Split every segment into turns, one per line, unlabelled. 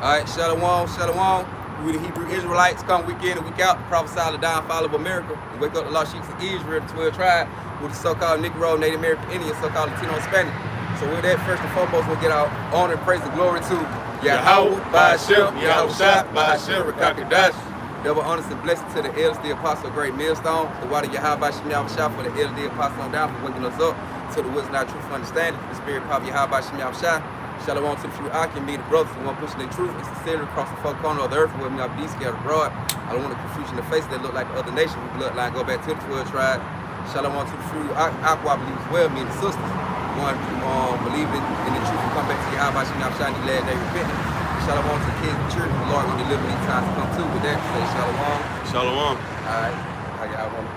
Alright, Shalom, Shalom. We the Hebrew Israelites come week in and week out, prophesy the downfall of America, and wake up the lost sheep of Israel, the 12 tribes, with the so-called Negro, Native American Indians, so-called Latino and Spanish. So with that, first and foremost, we'll get our honor and praise and glory to Yahweh, Ba'ashem, Yahweh Shah, Ba'ashem, Rakakadash. Double honors and blessings to the elders, the apostle, great millstone, the water Yahweh, Ba'ashem, Yahweh Shah, for the elders, the apostle on down, for waking us up to the wisdom, our truth, understanding, the spirit, power, Yahweh, Ba'ashem, Yahweh Shah. Shalom to the few I can be the brothers who want pushing their truth and sincerity across the four corners of the earth, where we not be scattered abroad. I don't want to confusion the face that look like other nations. We bloodline go back to the 12 tribes. Shalom to the few Aqua believe as well, me and the sisters. One who believe in the truth and come back to Yahweh Shem Yahweh Shah, last day repenting. Shalom to the kids and children. The Lord will deliver these times to come too. With that, say shalom.
Shalom.
Alright, how y'all want to?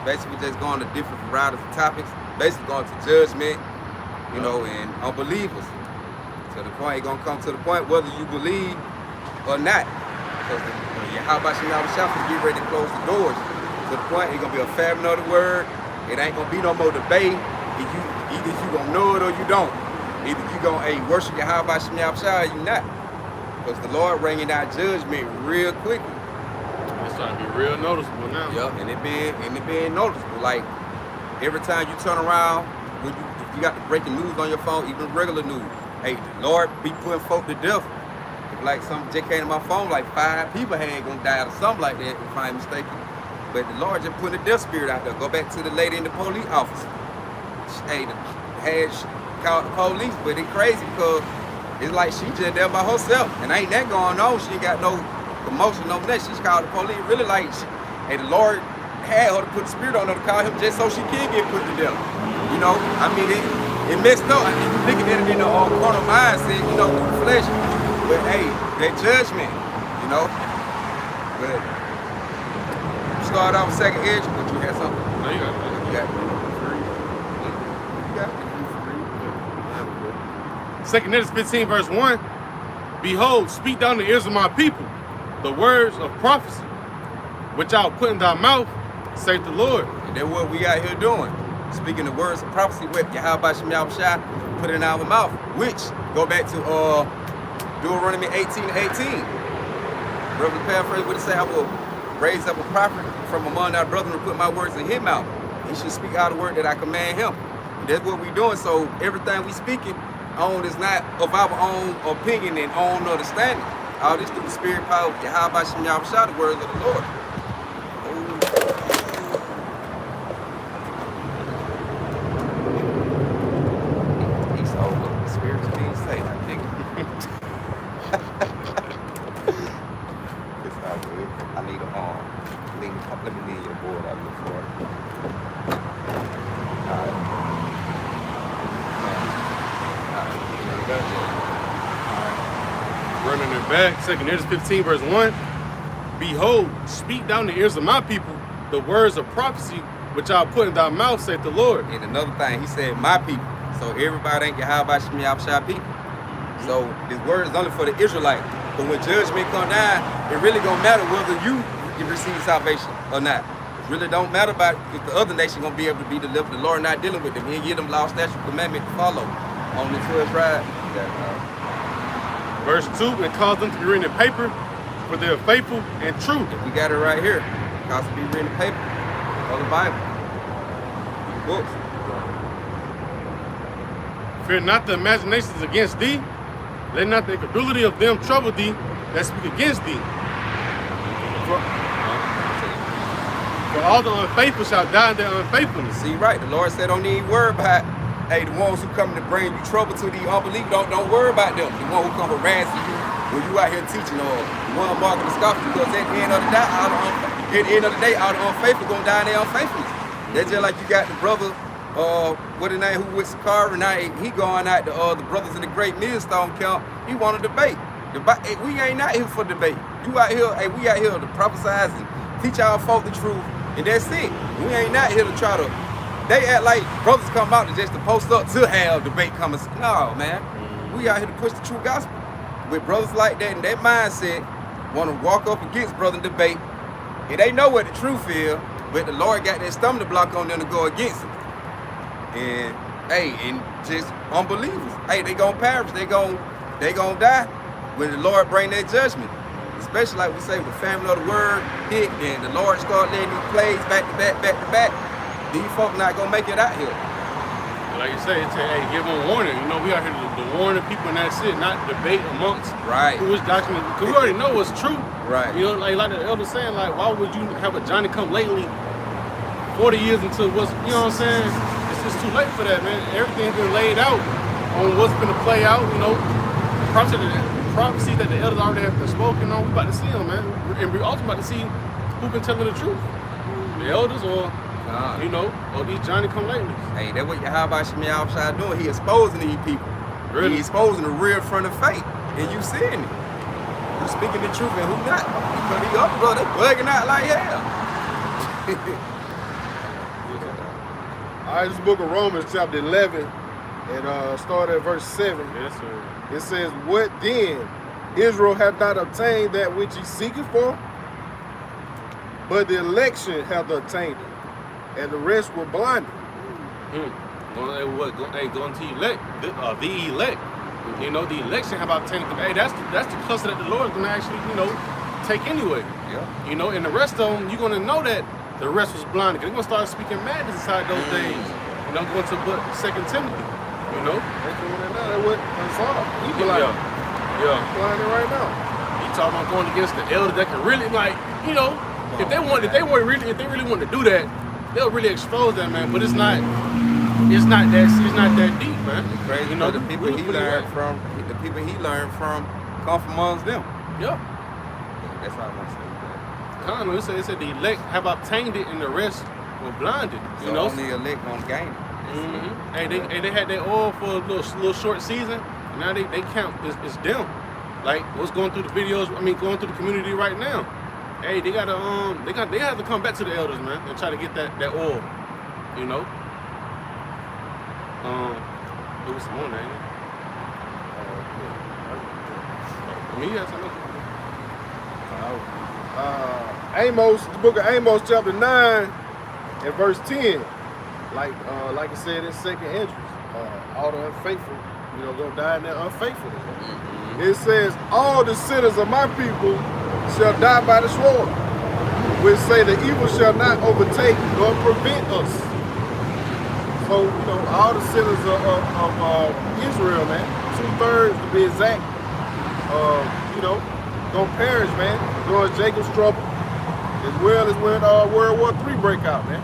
Basically, just going to different varieties of topics. Basically, going to judgment, you know, and unbelievers. To the point, it's gonna come to the point whether you believe or not. Because Yahweh Shem Yahweh Shah is getting ready to close the doors. To the point, it's gonna be a famine of the word. It ain't gonna be no more debate. Either you gonna know it or you don't. Either you gonna worship Yahweh Shem Yahweh Shah or you not. Because the Lord bringing out judgment real quickly.
It's starting to be real noticeable now.
Yep, and it being noticeable. Like every time you turn around, when you got the breaking news on your phone, even regular news. Hey, the Lord be putting folk to death. If like something just came to my phone, like 5 people had gonna die or something like that, if I ain't mistaken. But the Lord just putting the death spirit out there. Go back to the lady in the police office. Hey, had called the police, but it's crazy because it's like she just there by herself. And ain't that going on. She ain't got no commotion, no nothing. She's called the police. Really like, hey, the Lord had her to put the spirit on her to call him just so she can get put to death. You know, I mean, it messed up. I mean, you looking at it in the carnal mindset, you know, through the flesh. But hey, that judgment, you know. But start off with second edge, but you had something.
No, you got it.
You got it. You got it.
Second Hedges 15, verse 1. Behold, speak down the ears of my people the words of prophecy, which I'll put in thy mouth, saith the Lord.
And that's what we out here doing. Speaking the words of prophecy with Yahweh Shem Yahweh Shah, put it in our mouth, which go back to Deuteronomy 18:18. Brother paraphrase what it say, I will raise up a prophet from among our brethren and put my words in his mouth. He should speak out the word that I command him. And that's what we doing. So everything we speaking on is not of our own opinion and own understanding. All this through the spirit power of Yahweh Shem Yahweh Shah, the words of the Lord. Let me leave your board out here for it.
Running it back, second Hedges 15, verse 1. Behold, speak down the ears of my people the words of prophecy, which I'll put in thy mouth, saith the Lord.
And another thing, he said, my people. So everybody ain't Yahweh Shem Yahweh Shah people. So this word is only for the Israelites. But when judgment come down, it really don't matter whether you receive salvation or not. It really don't matter about if the other nation gonna be able to be delivered. The Lord not dealing with them. He'll give them law, statute, commandment to follow on the 12 tribes.
Verse 2, and cause them to be written in paper, for they are faithful and true.
We got it right here. Cause to be written in paper of the Bible. Books.
Fear not the imaginations against thee. Let not the incredulity of them trouble thee that speak against thee. For all the unfaithful shall die in their unfaithfulness.
See, right. The Lord said, don't need worry about, hey, the ones who come to bring you trouble to the unbelievers, don't worry about them. The one who come harassing you when you out here teaching, or the one marking the scoffing, because at the end of the day, all the unfaithful gonna die in their unfaithfulness. That's just like you got the brother, what his name, who with Sakara, now he going out the brothers in the great millstone camp. He want to debate. Hey, we ain't out here for debate. You out here, hey, we out here to prophesize and teach our folk the truth. And that's it. We ain't not here to try to, they act like brothers come out to just to post up to have debate coming. No, man. We out here to push the true gospel. With brothers like that and that mindset, want to walk up against brother and debate. And they know what the truth is, but the Lord got that stumbling block on them to go against it. And hey, and just unbelievers. Hey, they gonna perish, they gonna die. when the Lord bring that judgment, especially like we say, when the family of the word hit, and the Lord start letting these plagues back to back, these folk not gonna make it out here.
Like you say, hey, give them warning. You know, we out here to warn the people, and that's it, not debate amongst who is doctrine. Because we already know what's true.
Right.
You know, like the elder saying, like, why would you have a Johnny come lately 40 years into what's, you know what I'm saying? It's just too late for that, man. Everything's been laid out on what's going to play out, you know. Prophecy that the elders already have been spoken on, we about to see them, man. And we're also about to see who been telling the truth. The elders or, you know, or these Johnny come lately.
Hey, that's what Yahweh Shemi outside doing. He exposing these people.
Really?
He exposing the real front of faith. And you seeing it. Who's speaking the truth and who not. Because these other brothers bugging out like hell.
All right, this book of Romans, chapter 11, and start at verse 7.
Yes, sir.
It says, what then? Israel hath not obtained that which he seeketh for, but the election hath obtained it, and the rest were blinded.
Going to elect, the elect. You know, the election have obtained it. Hey, that's the cluster that the Lord is going to actually, you know, take anyway.
Yeah.
You know, and the rest of them, you're going to know that the rest was blinded. They're going to start speaking madness inside those days. You know, going to 2 Timothy. You know?
That's doing it now. That's what Saul. He blinded.
Yeah.
Blinded right now.
He talking about going against the elders that can really, like, you know, if they really want to do that, they'll really expose that, man. But it's not that deep, man.
It's crazy. You know, the people he learned from come from amongst them.
Yeah.
That's how I want to say that.
Kind of, it said the elect have obtained it and the rest were blinded. You know,
only the elect gonna gain it.
Hey, they had their oil for a little short season. And now they count it's them. Like what's going through the videos. I mean, going through the community right now. Hey, they have to come back to the elders, man, and try to get that oil. You know. It was some more, ain't it? I mean, you had something.
Amos, the book of Amos, chapter 9, and verse 10. Like I said in second entrance, all the unfaithful, you know, gonna die in their unfaithfulness. It says, all the sinners of my people shall die by the sword, which say the evil shall not overtake nor prevent us. So, you know, all the sinners of Israel, man, 2/3 to be exact, you know, gonna perish, man, during Jacob's trouble, as well as when World War III break out, man.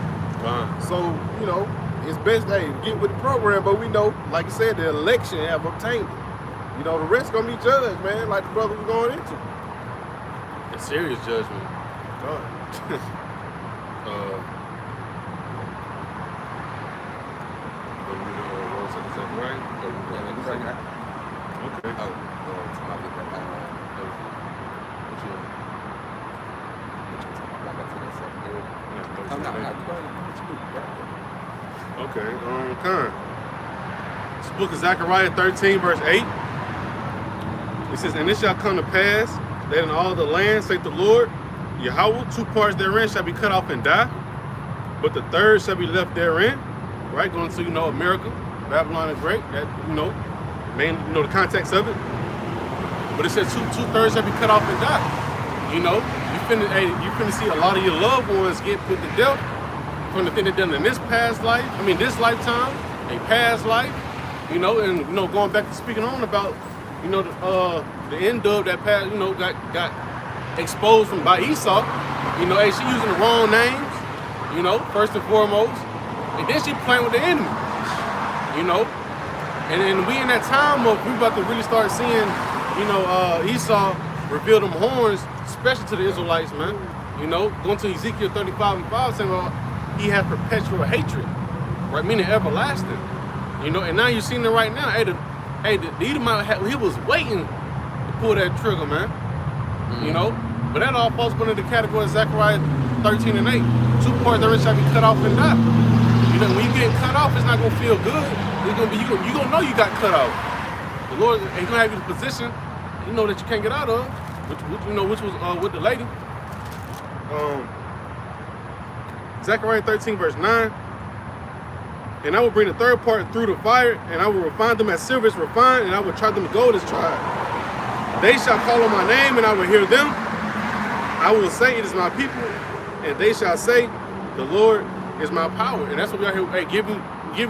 So, you know, it's best, hey, get with the program, but we know, like I said, the election have obtained it. You know, the rest gonna be judged, man, like the brother was going into.
A serious judgment. Okay, this book of Zechariah 13, verse 8. It says, and it shall come to pass that in all the land, saith the Lord, Yahweh, 2 parts therein shall be cut off and die, but the third shall be left therein. Right, going to, you know, America, Babylon is great. That, you know, the context of it. But it says 2/3 shall be cut off and die. You know, you finna see a lot of your loved ones get put to death from the thing they done in this past life. I mean, this lifetime, a past life. You know, and you know, going back to speaking on about, you know, the end of that past, you know, got exposed by Esau. You know, hey, she using the wrong names. You know, first and foremost, and then she playing with the enemy. You know, and we in that time of we about to really start seeing, you know, Esau reveal them horns, especially to the Israelites, man. You know, going to Ezekiel 35:5, saying, well, he has perpetual hatred, right? Meaning everlasting. You know, and now you're seeing it right now. Hey, the Edomite, he was waiting to pull that trigger, man. You know, but that all falls under the category of Zechariah 13 and 8. 2 parts therein shall be cut off and die. You know, when you get cut off, it's not gonna feel good. It's gonna be you gonna know you got cut off. The Lord ain't gonna have you in a position, you know, that you can't get out of, which was with the lady. Zechariah 13 verse 9. And I will bring the third part through the fire, and I will refine them as silver is refined, and I will try them as gold is tried. They shall call on my name, and I will hear them. I will say, it is my people, and they shall say, the Lord is my power. And that's what we are here, hey, giving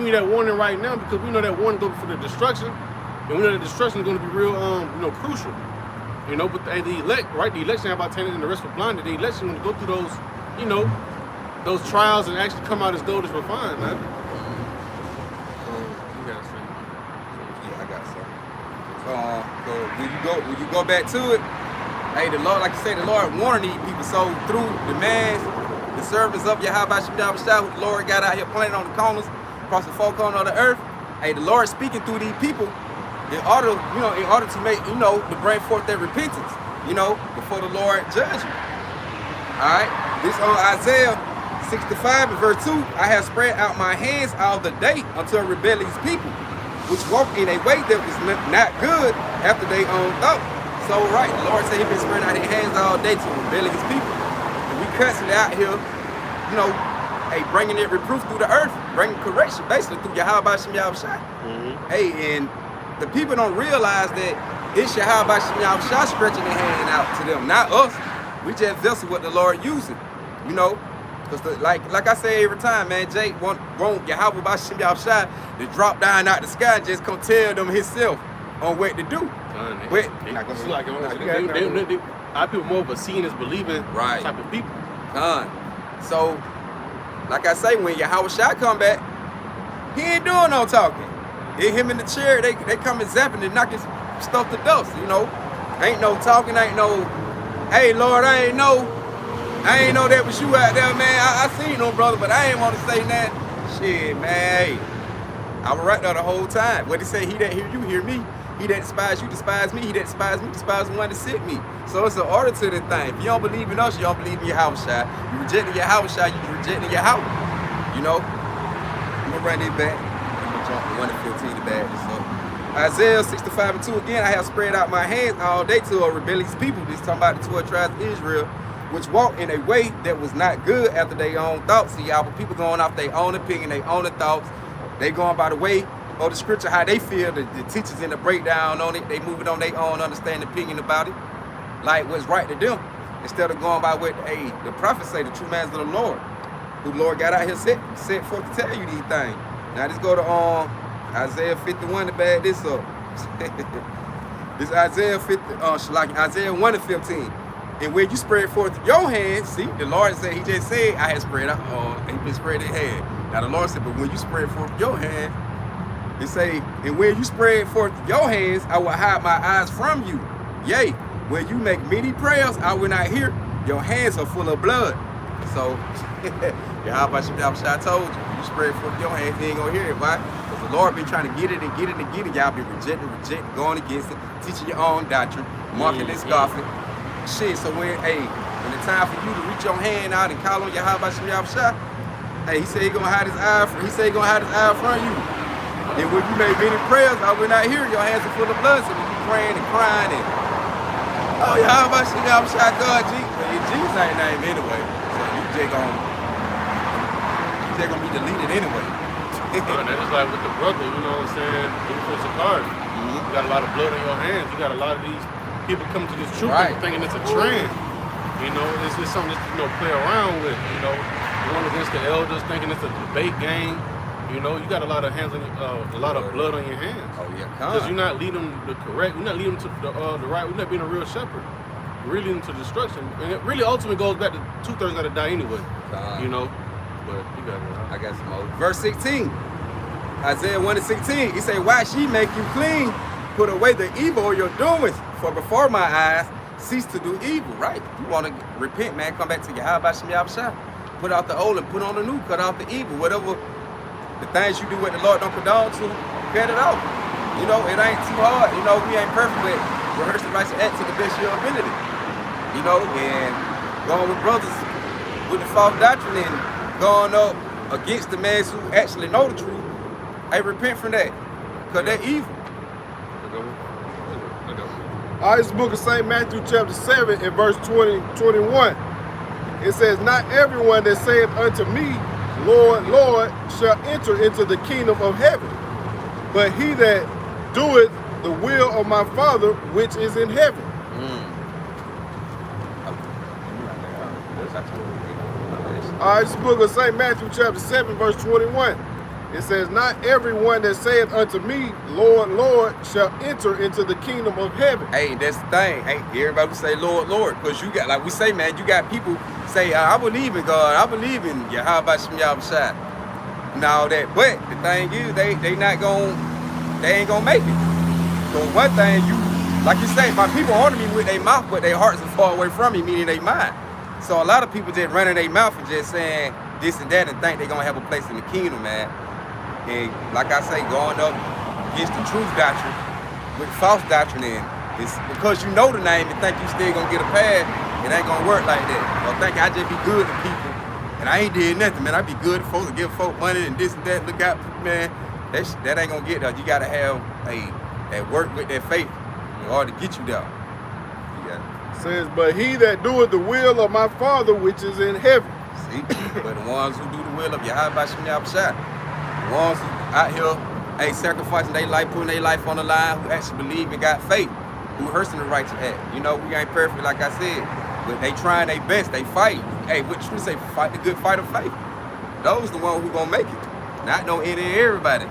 you that warning right now, because we know that warning goes for the destruction, and we know that destruction is going to be real, crucial. But the elect, right? The election about 10 and the rest were blinded. The election going to go through those, those trials and actually come out as gold is refined, man. You got something?
Yeah, I got something. So when you go back to it, hey, the Lord, like you say, the Lord warned these people. So through the servants of Yahweh Shem Shah, who the Lord got out here planted on the corners, across the four corners of the earth. Hey, the Lord speaking through these people in order to make, to bring forth their repentance, before the Lord judge you. All right, this on Isaiah 65 and verse 2, I have spread out my hands all the day unto a rebellious people, which walk in a way that was not good after they own thought. So right, the Lord said he been spreading out his hands all day to rebellious people. And we cussing out here, hey, bringing it reproof through the earth, bringing correction basically through Yahweh Shem Shah. Hey, and the people don't realize that it's Yahweh Shem Shah stretching their hand out to them, not us. We just vessel what the Lord using, because like I say every time, man, Jake want Yahweh Shem Shah to drop down out the sky and just come tell them himself on what to do.
Our people more of a seeing is believing type of people.
So, like I say, when Yahweh Shah come back, he ain't doing no talking. Him in the chair, they come and zapping and knocking stuff to dust, Ain't no talking, ain't no, hey Lord, I ain't know that was you out there, man. I seen no brother, but I ain't want to say that. Shit, man, hey, I was right there the whole time. What he say, he that hear you, hear me. He that despise you, despise me. He that despise me, despise the one that sent me. So it's an order to the thing. If you don't believe in us, you don't believe in Yahweh Shah. You rejecting Yahweh Shah, you rejecting Yahweh. I'm going to run this back. I'm going to jump to 1:15 to back this up. Isaiah 65 and 2 again, I have spread out my hands all day to a rebellious people. This is talking about the 12 tribes of Israel, which walk in a way that was not good after their own thoughts. See, y'all, people going off their own opinion, their own thoughts. They going by the way of the scripture, how they feel, the teachers in the breakdown on it. They moving on their own understanding, opinion about it, like what's right to them, instead of going by what the prophets say, the true mans of the Lord, who the Lord got out here set forth to tell you these things. Now let's go to Isaiah 51 to bag this up. This Isaiah 1 and 15. And when you spread forth your hands, see, the Lord said, he just said, I had spread out, he been spread his hand. Now the Lord said, but when you spread forth your hands, he say, and when you spread forth your hands, I will hide my eyes from you. Yea, when you make many prayers, I will not hear. Your hands are full of blood. So, Yahweh Shem Shah told you, when you spread forth your hands, he ain't gonna hear it. Why? Because the Lord been trying to get it and get it and get it. Y'all been rejecting, going against it, teaching your own doctrine, marking and scoffing. Shit, so when it's time for you to reach your hand out and call on Yahweh Shem Shah, he said he gonna hide his eye from you. And when you make many prayers, I will not hear. Your hands are full of blood. So when you praying and crying and Yahweh Shem Shah God, Jesus ain't name anyway. So you just gonna be deleted anyway.
That's like with the brother, you know what I'm saying? Even for Sakari, you got a lot of blood on your hands. You got a lot of these people coming to this truth thinking it's a trend. It's just something to play around with. Going against the elders, thinking it's a debate game. You got a lot of hands on a lot of blood on your hands.
Oh yeah,
because you're not leading them the correct. You're not leading them to the right. We're not being a real shepherd. We're leading them to destruction, and it really ultimately goes back to 2/3 got to die anyway. But you got it.
I got some more. Verse 16, Isaiah 1 and 16. He say, "Why she make you clean? Put away the evil you're doing. For before my eyes, cease to do evil." Right? You want to repent, man? Come back to Yahweh Shem Shah. Put out the old and put on the new. Cut out the evil. Whatever. The things you do what the Lord don't condone to, cut it out. It ain't too hard. We ain't perfect, but rehearse the righteous act to the best of your ability. And going with brothers with the false doctrine and going up against the man who actually know the truth. Hey, repent from that, because they're evil.
All right, this is the book of St. Matthew chapter 7 and verse 21. It says, not everyone that saith unto me, Lord, Lord, shall enter into the kingdom of heaven, but he that doeth the will of my Father which is in heaven. All right, this book of St. Matthew chapter 7, verse 21. It says, not everyone that saith unto me, Lord, Lord, shall enter into the kingdom of heaven.
Hey, that's the thing. Hey, everybody will say, Lord, Lord, because you got, like we say, man, you got people say, I believe in God, I believe in Yahweh Shem Yahushua, and all that. But the thing is, they ain't gonna make it. So one thing, like you say, my people honor me with their mouth, but their hearts are far away from me, meaning they mind. So a lot of people just running their mouth and just saying this and that and think they're gonna have a place in the kingdom, man. And like I say, going up against the truth doctrine with false doctrine, and it's because you know the name and think you still gonna get a pass, it ain't gonna work like that. Or think I just be good to people and I ain't did nothing, man. I be good to folks and give folk money and this and that. Look out, man. That ain't gonna get there. You gotta have that work with that faith in order to get you there.
Says, but he that doeth the will of my Father which is in heaven.
See, but the ones who do the will of Yahweh Shem Yahushua, the ones who out here, sacrificing their life, putting their life on the line, who actually believe and got faith, who rehearsing the righteous act. You know, we ain't perfect, like I said, but they trying their best, they fight. Hey, what you say, fight the good fight of faith. Those the ones who gonna make it, not no any everybody.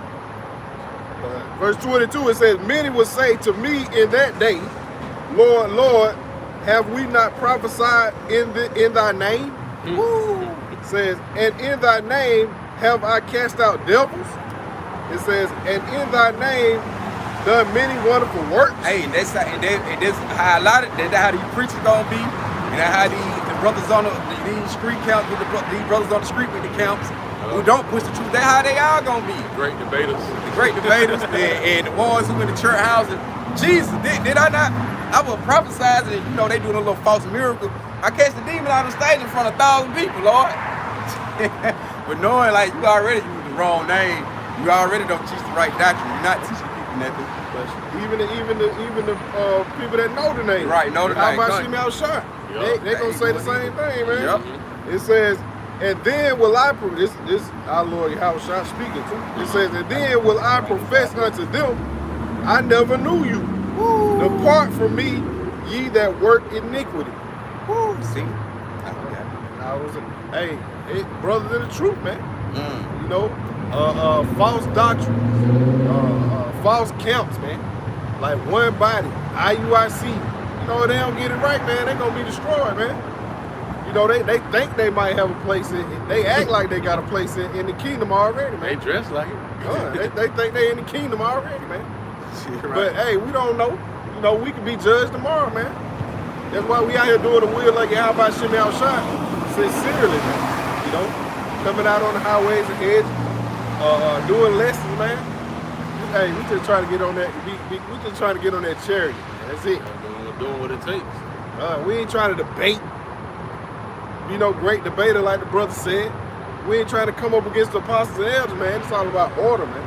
Verse 22, it says, many will say to me in that day, Lord, Lord, have we not prophesied in thy name? It says, and in thy name have I cast out devils? It says, and in thy name done many wonderful works.
Hey, and that's how a lot of that's how these preachers gonna be, and that's how the brothers on these street camps with these brothers on the street with the camps who don't push the truth. That's how they all gonna be.
Great debaters.
The great debaters and the ones who in the church houses. Jesus, did I not? I was prophesizing, you know, they doing a little false miracle. I catch the demon out of the stage in front of 1,000 people, Lord. But knowing like you already used the wrong name, you already don't teach the right doctrine. You're not teaching people nothing.
But even the people that know the name,
right? Know the name.
How about Shem Yahushua? They gonna say the same thing, man.
Yep.
It says, and then will I this our Lord Yahushua speaking too. It says, and then will I profess unto them, I never knew you. Depart from me, ye that work iniquity.
See?
Hey, brothers in the truth, man. You know, false doctrines, false camps, man. Like one body, IUIC. You know, they don't get it right, man. They gonna be destroyed, man. You know, they think they might have a place they act like they got a place in the kingdom already, man.
They dress like it.
They think they in the kingdom already, man.
Right.
But hey, we don't know. You know, we could be judged tomorrow, man. That's why we out here doing the will like Yahweh Shem Yahushua, sincerely, man. You know, coming out on the highways and hedges, doing lessons, man. Hey, we just trying to get on that. We just trying to get on that charity, man. That's it.
Doing what it takes.
We ain't trying to debate. You know, great debater like the brother said. We ain't trying to come up against the apostles and elders, man. It's all about order, man.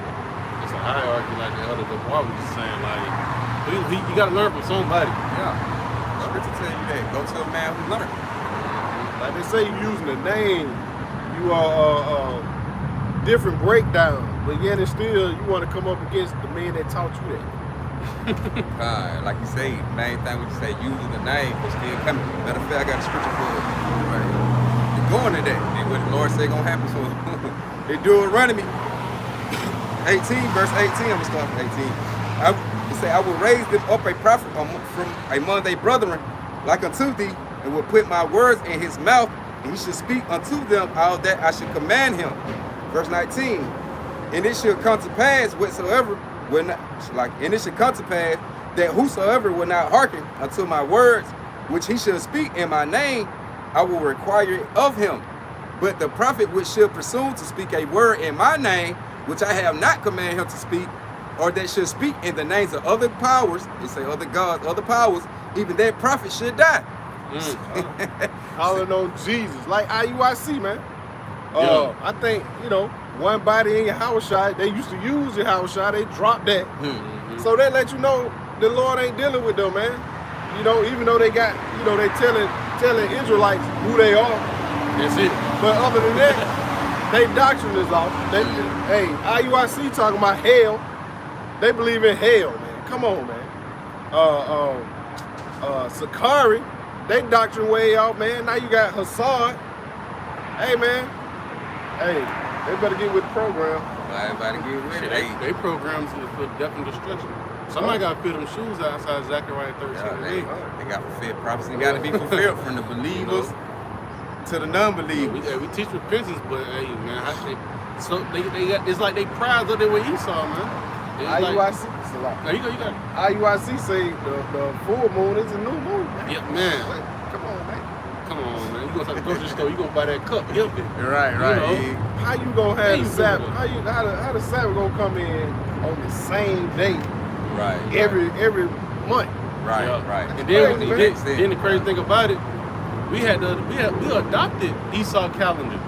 It's a hierarchy like the other Demois was just saying, like, you got to learn from somebody.
Yeah. Scripture tell you that. Go to a man who learned.
Like they say, you using the name, you are different breakdown, but yet and still you want to come up against the man that taught you that.
Like you say, the main thing we say, using the name, but still coming. Matter of fact, I got a scripture for it. Right. They're going to that. And what the Lord say gonna happen to them. They do it running me. 18, verse 18, I'm gonna start from 18. He say, I will raise them up a prophet from among their brethren, like unto thee, and will put my words in his mouth, and he should speak unto them all that I should command him. Verse 19, and it shall come to pass whatsoever will not, and it shall come to pass that whosoever will not hearken unto my words, which he shall speak in my name, I will require it of him. But the prophet which shall presume to speak a word in my name, which I have not commanded him to speak, or that should speak in the names of other powers, they say other gods, other powers, even that prophet should die.
Calling on Jesus, like IUIC, man. I think, you know, one body in Yahushua, they used to use Yahushua, they dropped that. So they let you know the Lord ain't dealing with them, man. You know, even though they got, you know, they telling Israelites who they are.
That's it.
But other than that, they doctrine is off. Hey, IUIC talking about hell. They believe in hell, man. come on, man. Sakari, they doctrine way off, man. Now you got Hassan. Hey, man. Hey, they better get with the program.
Everybody get with it.
They programs for death and destruction. Somebody got to fit them shoes outside Zechariah 13.
Yeah, they got fulfilled prophecy. Got to be fulfilled from the believers to the non-believers.
We teach repentance, but hey, man, they got, it's like they prize up there with Esau, man.
IUIC.
Now you got it.
IUIC say the full moon is a new moon.
Yeah, man.
Come on, man.
Come on, man. You gonna to the grocery store, you gonna buy that cup.
Right.
You know?
How you gonna have the Sabbath? How the Sabbath gonna come in on the same day?
Right.
Every month.
Right.
Yeah.
Right.
And then the crazy thing about it, we adopted Esau calendar.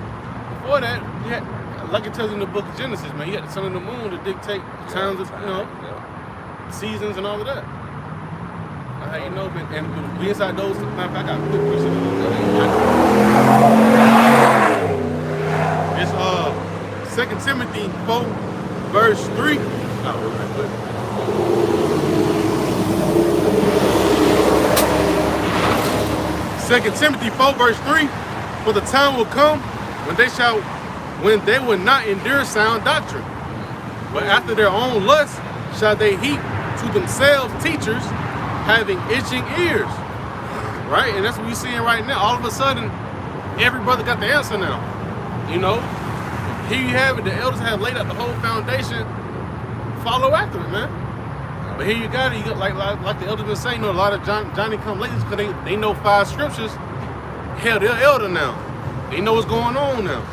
Before that, we had, like it tells in the book of Genesis, man, you had the sun and the moon to dictate the times of seasons and all of that. How you know, and we inside those. Matter of fact, I got a quick question. It's 2 Timothy 4, verse 3. Second Timothy 4, verse 3. For the time will come when they will not endure sound doctrine, but after their own lust shall they heap to themselves teachers having itching ears. Right? And that's what we're seeing right now. All of a sudden, every brother got the answer now. You know? Here you have it. The elders have laid out the whole foundation. Follow after it, man. But here you got it. You got, like the elders been saying, a lot of Johnny come late because they know 5 scriptures. Hell, they're elder now. They know what's going on now.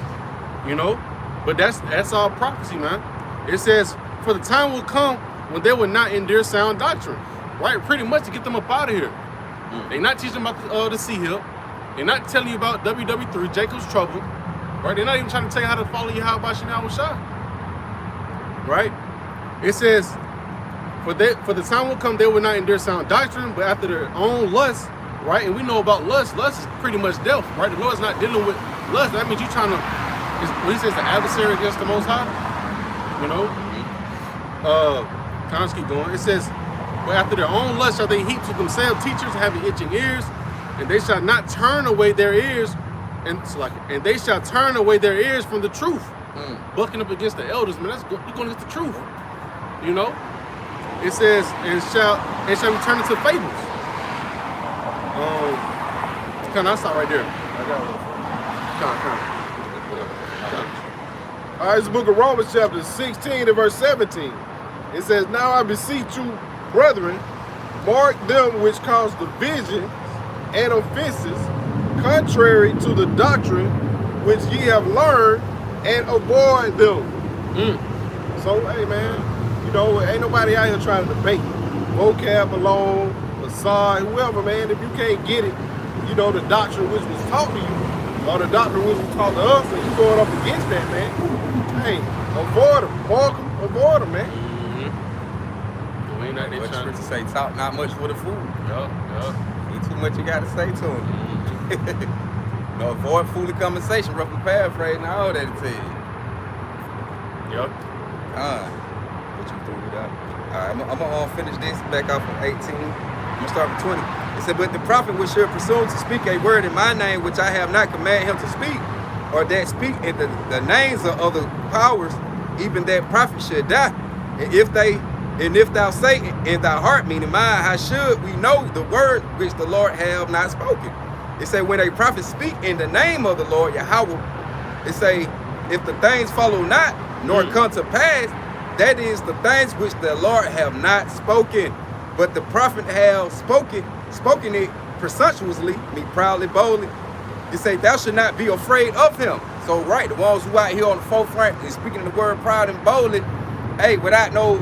You know? But that's all prophecy, man. It says, for the time will come when they will not endure sound doctrine. Right? Pretty much to get them up out of here. They're not teaching about the Sea Hill. They're not telling you about WW3, Jacob's Trouble. Right? They're not even trying to tell you how to follow Yahweh Shem Shah. Right? It says, for the time will come, they will not endure sound doctrine, but after their own lust, right? And we know about lust. Lust is pretty much death, right? The Lord's not dealing with lust. That means you're trying to, when he says the adversary against the Most High, you know? Can I just keep going? It says, but after their own lust shall they heap to themselves teachers having itching ears, and they shall not turn away their ears, and they shall turn away their ears from the truth. Bucking up against the elders, man, you're going against the truth. You know? It says, and shall be turned into fables. I'll stop right there.
I got one. All right, it's the book of Romans chapter 16 and verse 17. It says, now I beseech you, brethren, mark them which cause division and offenses, contrary to the doctrine which ye have learned, and avoid them. So, hey, man, you know, ain't nobody out here trying to debate. Vocab alone, Assad, whoever, man, if you can't get it, you know, the doctrine which was taught to you, or the doctrine which was taught to us, and you going up against that, man, hey, avoid them, mark them, avoid them, man.
What the scripture say, talk not much for the fool.
Yup.
Ain't too much you got to say to him. No, avoid foolish conversation, roughly paraphrasing all that it says.
Yup.
What you threw it up. All right, I'm going to finish this back off of 18. I'm going to start with 20. It said, but the prophet which should presume to speak a word in my name, which I have not commanded him to speak, or that speak in the names of other powers, even that prophet should die. And if thou say in thy heart, meaning mine, how should we know the word which the Lord have not spoken? It say, when a prophet speak in the name of the Lord Yahweh, it say, if the things follow not, nor come to pass, that is the things which the Lord have not spoken. But the prophet have spoken it presumptuously, me proudly, boldly. It say, thou should not be afraid of him. So right, the ones who out here on the forefront is speaking the word proud and boldly, hey, without no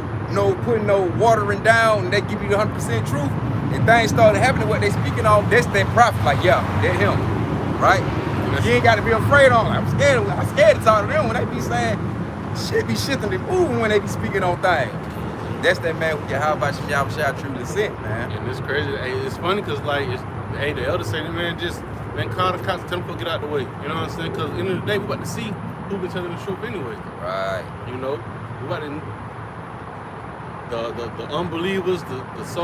putting no watering down, and they give you the 100% truth, and things started happening what they speaking on, that's that prophet, like, yeah, that's him, right? You ain't got to be afraid of them. I'm scared to talk to them when they be saying, shit be shifting and moving when they be speaking on things. That's that man who Yahweh Shem Shah truly sent, man.
And it's crazy. Hey, it's funny because, like, the elders say, man, call the cops and tell them to get out the way. You know what I'm saying? Because at the end of the day, we about to see who been telling the truth anyway.
Right.
You know? We about to... the unbelievers, these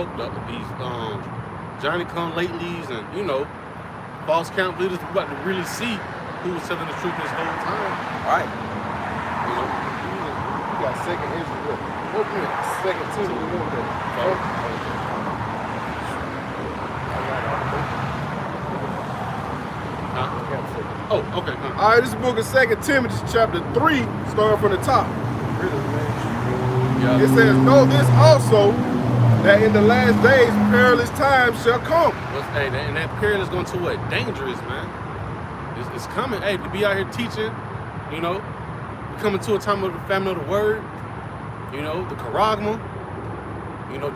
Johnny come latelys, and false camp leaders. We about to really see who was telling the truth this whole time.
Right.
You got second Israel. Open it. Second Timothy.
Oh, okay.
All right, this is the book of 2 Timothy, chapter 3, starting from the top.
Yeah.
It says, know this also, that in the last days perilous times shall come.
And that period is going to what? Dangerous, man. It's coming. Hey, to be out here teaching, coming to a time of the family of the word, the charagma,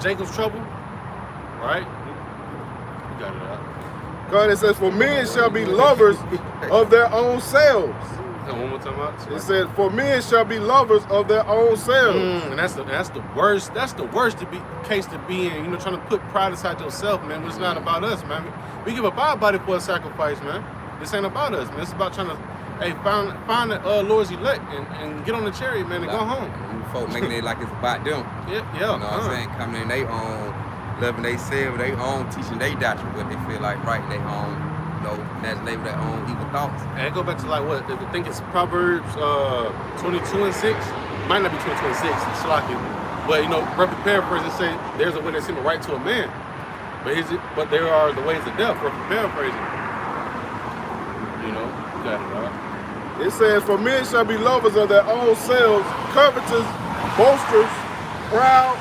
Jacob's trouble, right? You got it out.
God, it says, for men shall be lovers of their own selves.
One more time out.
It says, for men shall be lovers of their own selves.
And that's the worst. That's the worst case to be in. Trying to put pride aside yourself, man. But it's not about us, man. We give up our body for a sacrifice, man. This ain't about us, man. It's about trying to, find the Lord's elect and get on the chariot, man, and go home.
Folk making it like it's about them.
Yeah.
You know what I'm saying? Coming in their own, loving they self, their own, teaching their doctrine, what they feel like right, their own, that's label their own evil thoughts.
And it go back to like what? I think it's Proverbs 22:6. Might not be 22:6. It's slacking. But roughly paraphrasing say there's a way that seems right to a man, but there are the ways of death. Roughly paraphrasing. You got it right.
It says, for men shall be lovers of their own selves, covetous, boasters, proud,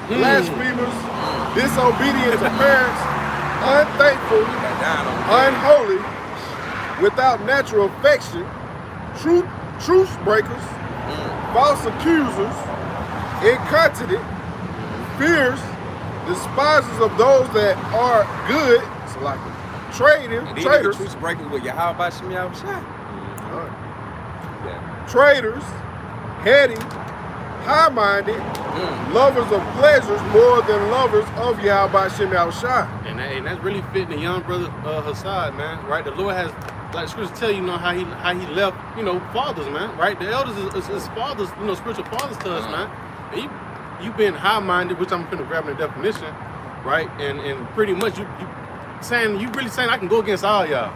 blasphemers, disobedient to parents, unthankful, unholy, without natural affection, truce breakers, false accusers, incontinent, fierce, despisers of those that are good, so like traitors,
truce breakers with Yahweh Shem Shai.
Traitors, heady, high-minded, lovers of pleasures more than lovers of Yahweh Shem Shai.
And that's really fitting the young brother Hassad, man. Right? The Lord has, like scriptures tell you, how he left, fathers, man. Right? The elders is fathers, spiritual fathers to us, man. And you been high-minded, which I'm gonna grab in the definition, right? And pretty much you really saying I can go against all y'all.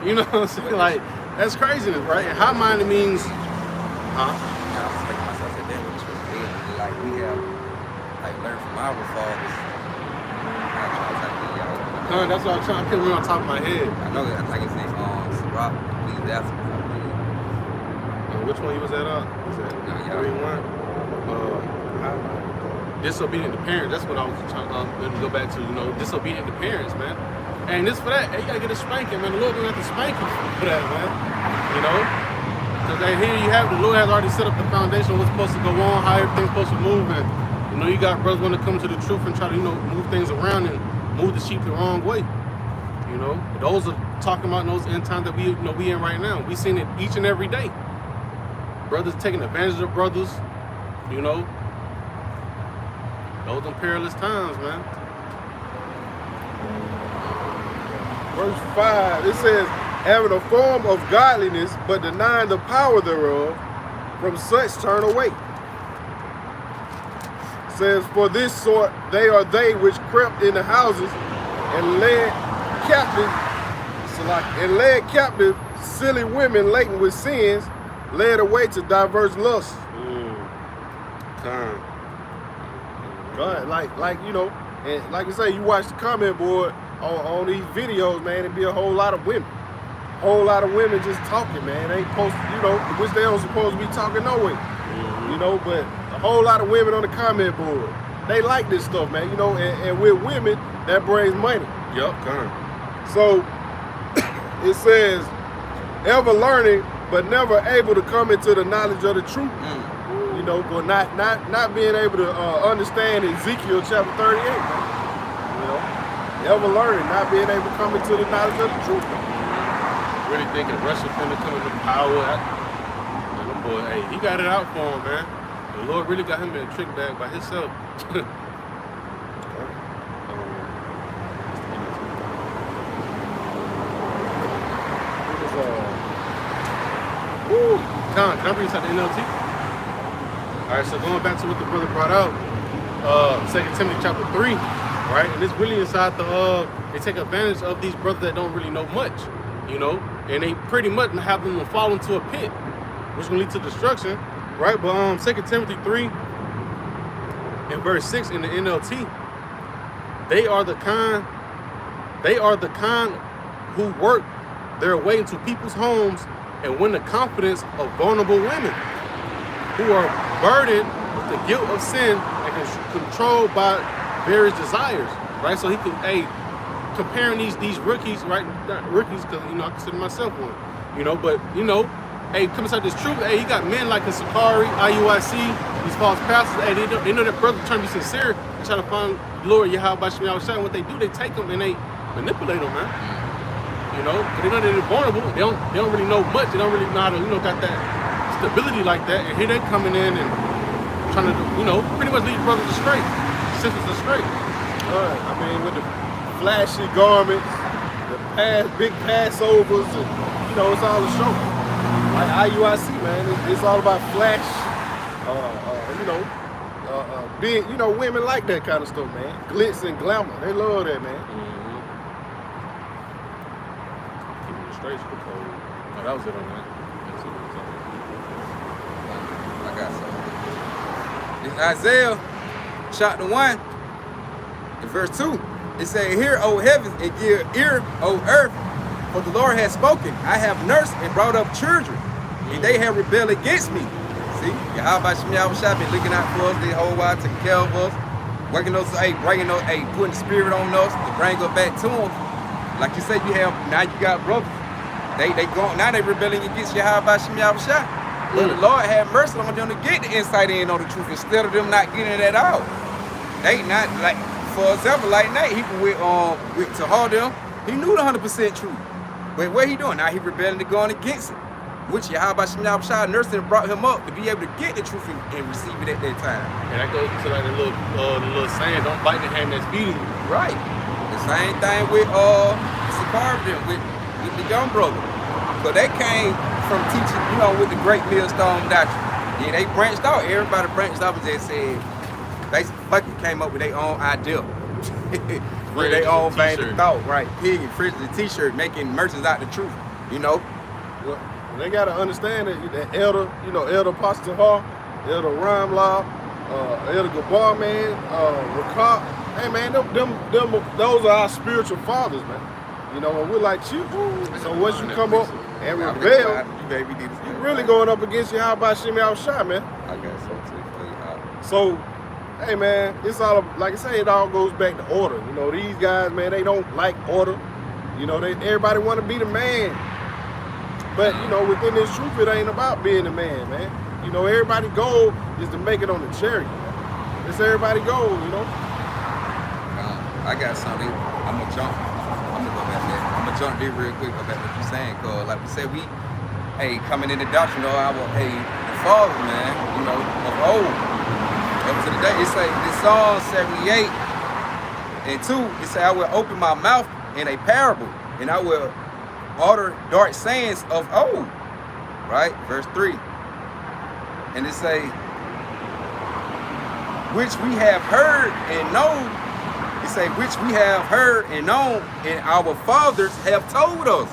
You know what I'm saying? Like, that's craziness, right? And high-minded means,
I was thinking to myself, I said, damn, what you did? Like, we have, learned from our fathers.
that's what I'm trying. I couldn't remember on top of my head.
I know that. I think it's in Sirach, Ecclesiastes, I believe.
Which one he was at? Was that 3-1? Disobedient to parents. That's what I was trying to go back to. Disobedient to parents, man. And this for that, you gotta get a spanking, man. The Lord gonna have to spank you for that, man. Because here you have the Lord has already set up the foundation of what's supposed to go on, how everything's supposed to move, and you got brothers want to come to the truth and try to move things around and move the sheep the wrong way. Those are talking about those end times that we in right now. We seen it each and every day. Brothers taking advantage of brothers, those are perilous times, man.
Verse 5, it says, having a form of godliness, but denying the power thereof, from such turn away. It says, for this sort they are they which crept in the houses and led captive silly women laden with sins, led away to diverse lusts. God, and like I say, you watch the comment board on these videos, man, it be a whole lot of women. Whole lot of women just talking, man. They ain't supposed to, which they don't supposed to be talking no way. But a whole lot of women on the comment board. They like this stuff, man, and with women, that brings money.
Yep,
So it says, ever learning, but never able to come into the knowledge of the truth. But not being able to understand Ezekiel chapter 38. Ever learning, not being able to come into the knowledge of the truth.
Really thinking Russia finna come into power. That boy, hey, he got it out for him, man. The Lord really got him in a trick bag by himself. Can I bring you something NLT? All right, so going back to what the brother brought out, 2 Timothy chapter 3, right? And it's really inside they take advantage of these brothers that don't really know much, you know, and they pretty much have them fall into a pit, which will lead to destruction, right? But 2 Timothy 3 and verse 6 in the NLT, they are the kind who work their way into people's homes and win the confidence of vulnerable women who are burdened with the guilt of sin and controlled by various desires, right? So he can, comparing these rookies, right? Not rookies, because, you know, I consider myself one, you know, but, you know, come inside this truth, he got men like in Sakari, IUIC, these false pastors, they know that brother trying to be sincere and trying to find glory, Yahweh Shem Yahweh Shai. What they do, they take them and they manipulate them, man. You know, they know they're vulnerable. They don't really know much. They don't really know how to, you know, got that stability like that. And here they coming in and trying to, you know, pretty much lead brothers astray, sisters astray.
I mean, with the flashy garments, the big Passovers, and, you know, it's all a show. Like IUIC, man, it's all about flash. You know, being, you know, women like that kind of stuff, man. Glitz and glamour, they love that, man.
Oh, that was it on that.
I got something. It's Isaiah chapter 1 and verse 2. It says, "Hear, O heavens, and give ear, O earth, for the Lord has spoken. I have nursed and brought up children, and they have rebelled against me." See, Yahweh Shem Yahweh Shai been looking out for us the whole while, taking care of us, working us, bringing us, putting the spirit on us to bring us back to Him. Like you said, now you got brothers. They rebelling against Yahweh Shem Yahweh Shai. But the Lord had mercy on them to get the insight in on the truth instead of them not getting it at all. They not like, for example, like Nate, he with Tahar them, he knew the 100% truth. But what he doing? Now he rebelling to going against it. Which Yahweh Shem Yahweh Shai nursed and brought him up to be able to get the truth and receive it at that time.
And that goes to like the little saying, don't bite the hand that's feeding you.
Right. The same thing with Sakari, with the young brother. So they came from teaching, you know, with the great millstone doctrine. Yeah, they branched out. Everybody branched out and just said, they fucking came up with their own idea. With their own vein of thought, right? Pig and fridge the t-shirt, making merchants out the truth, you know?
Well, they gotta understand that elder, you know, Elder Pastor Hall, Elder Ramlaw, Elder Gabar, man, Rakab. Hey man, those are our spiritual fathers, man. You know, and we're like children. So once you come up and rebel, you're really going up against Yahweh Shem Yahweh Shai, man.
I got something for you.
So, hey man, it's all, like I say, it all goes back to order. You know, these guys, man, they don't like order. You know, everybody want to be the man. But, you know, within this truth, it ain't about being the man, man. You know, everybody's goal is to make it on the chariot. It's everybody's goal, you know.
I got something. I'm gonna jump. I'm gonna go back there. I'm gonna jump there real quick about what you're saying, cause like we said, coming in the doctrine of our, the fathers, man, you know, of old, up to the day. It's like this Psalm 78 and 2. It say, "I will open my mouth in a parable, and I will utter dark sayings of old." Right, verse 3, and it say, "Which we have heard and known." It say, "Which we have heard and known, and our fathers have told us."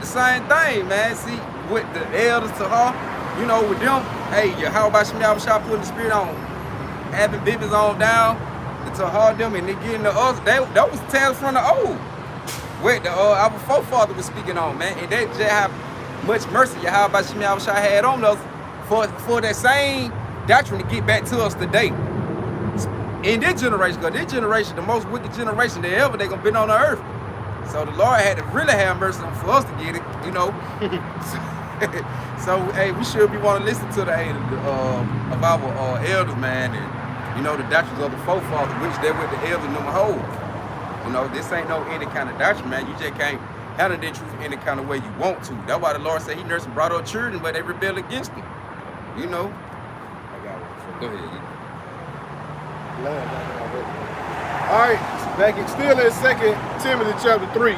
The same thing, man. See, with the elders to her, you know, with them, Yahweh Shem Yahweh Shai putting the spirit on, having babies on down, to her them, and they getting the others. That was tales from the old. What our forefather was speaking on, man. And that just how much mercy Yahweh Shem Yahweh Shai had on us for that same doctrine to get back to us today. In this generation, because this generation, the most wicked generation they gonna be on the earth. So the Lord had to really have mercy on for us to get it, you know. So we should be want to listen to the of our elders, man, and you know the doctrines of the forefathers, which they with the elders number hold. You know, this ain't no any kind of doctrine, man. You just can't handle the truth any kind of way you want to. That's why the Lord said He nursed and brought up children, but they rebelled against Him. You know.
I got one.
Go ahead.
All right, still in 2 Timothy chapter 3,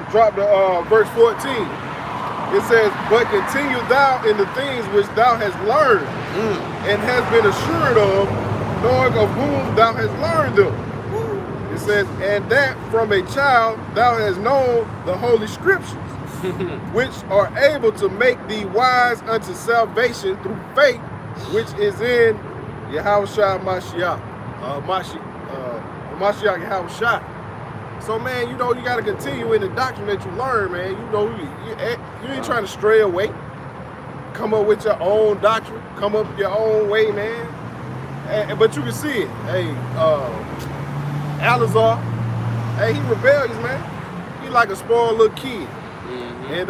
drop the verse 14. It says, "But continue thou in the things which thou hast learned and hast been assured of, knowing of whom thou hast learned them. It says, and that from a child thou hast known the holy scriptures, which are able to make thee wise unto salvation through faith, which is in Yahushua Mashiach. Mashiach Yahushua. So, man, you know, you got to continue in the doctrine that you learn, man. You know, you ain't trying to stray away. Come up with your own doctrine. Come up your own way, man. But you can see it. Hey, Alazar, hey, he rebellious, man. He like a spoiled little kid. And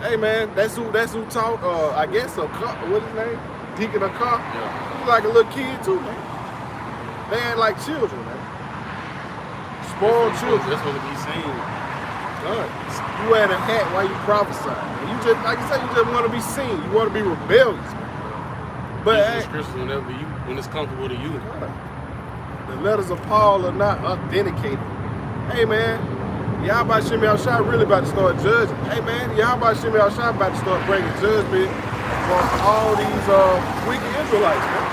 hey, man, that's who taught. I guess what's his name? Deacon Akar.
Yeah.
He like a little kid too, man. They ain't like children, man. Spoiled children.
That's what to be seen.
You wear a hat while you prophesy. You just, like you say, you just want to be seen. You want to be rebellious, man. But
Use scriptures when it's comfortable to you.
The letters of Paul are not authenticated. Hey, man, Yahweh Shimei Al-Shai really about to start judging. Hey, man, Yahweh Shimei Al-Shai about to start bringing judgment on all these wicked Israelites, man.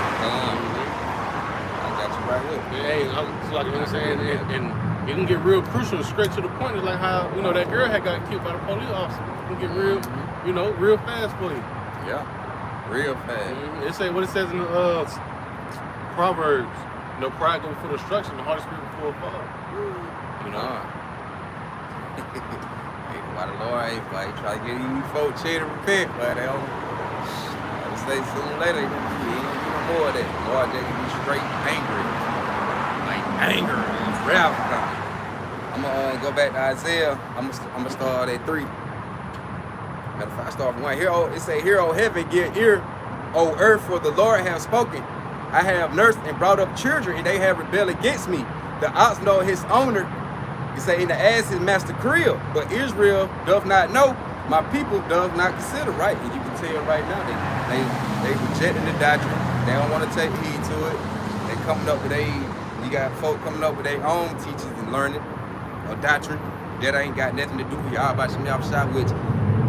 I got you right here.
Hey, it's like you know what I'm saying, and it can get real crucial and straight to the point. It's like how, you know, that girl had got killed by the police officer. It can get real, you know, real fast for you.
Yeah, real fast.
It say what it says in the Proverbs. You know, pride goes before destruction, the Holy Spirit before a fall. You know.
Hey, why the Lord ain't fight? Try to get you folk cheer to repent, but they don't. I would say sooner or later, you ain't gonna get no more of that. Lord, they can be straight angry. Like anger, wrath coming. I'm gonna go back to Isaiah. I'm gonna start at 3. Matter of fact, I start from 1. It say, "Hear, O heaven, give ear, O earth, for the Lord hath spoken. I have nursed and brought up children, and they have rebelled against me. The ox know his owner. He say, in the ass his master crib. But Israel doth not know. My people doth not consider right." And you can tell right now they rejecting the doctrine. They don't want to take heed to it. They coming up with you got folk coming up with their own teachings and learning or doctrine that ain't got nothing to do with Yahweh Shemel Shah, which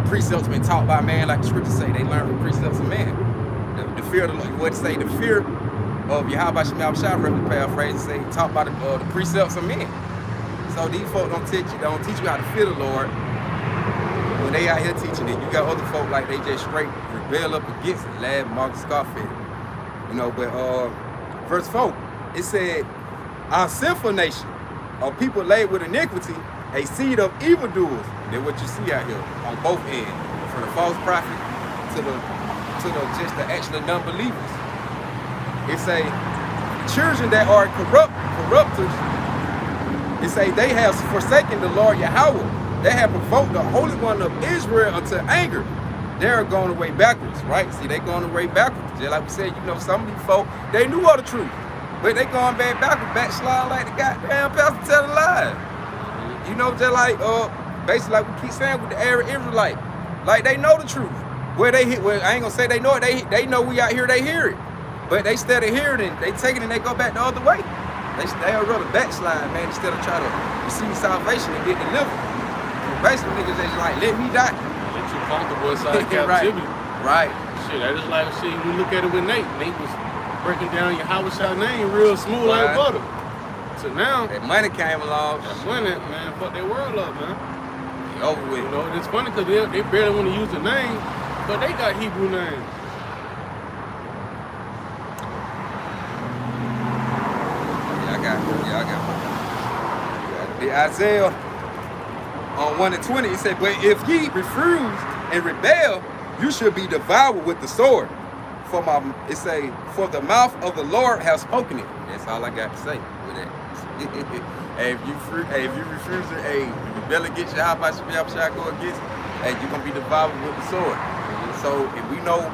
precepts been taught by man, like the scriptures say. They learn from precepts of man. The fear of the Lord, what it say, the fear of Yahweh Shemel Shah, roughly paraphrase, say taught by the precepts of men. So these folk don't teach you how to fear the Lord when they out here teaching it. You got other folk like they just straight rebel up against it, laugh, mock, scoff at it. You know, but verse 4, it said, our sinful nation, a people laid with iniquity, a seed of evildoers. That's what you see out here on both ends, from the false prophet to the just the actual non-believers. It say children that are corrupters. It say they have forsaken the Lord Yahweh. They have provoked the Holy One of Israel unto anger. They're going away backwards, right? See, they going away backwards. Just like we said, you know, some of these folk, they knew all the truth, but they going back backwards, backslide like the goddamn pastor telling lies. You know, just like basically like we keep saying with the Arab Israelite, like they know the truth. Where they hit, well, I ain't gonna say they know it. They know we out here. They hear it, but they instead of hearing it, they take it and they go back the other way. They'll rather backslide, man, instead of try to receive salvation and get delivered. Basically, niggas just like let me die.
They're too comfortable inside captivity.
Right.
Shit, I just like shit. We look at it with Nate. Nate was breaking down Yahweh's name real smooth like butter. So now
that money came along.
That money, man, fuck their world up, man.
They over with.
You know, it's funny because they barely want to use the name, but they got Hebrew names.
I got the Isaiah on 1:20. It said, but if ye refuse and rebel, you should be devoured with the sword. For the mouth of the Lord has spoken it. That's all I got to say with that. Hey, if you refuse to rebel against Yahweh, go against, you're gonna be devoured with the sword. So if we know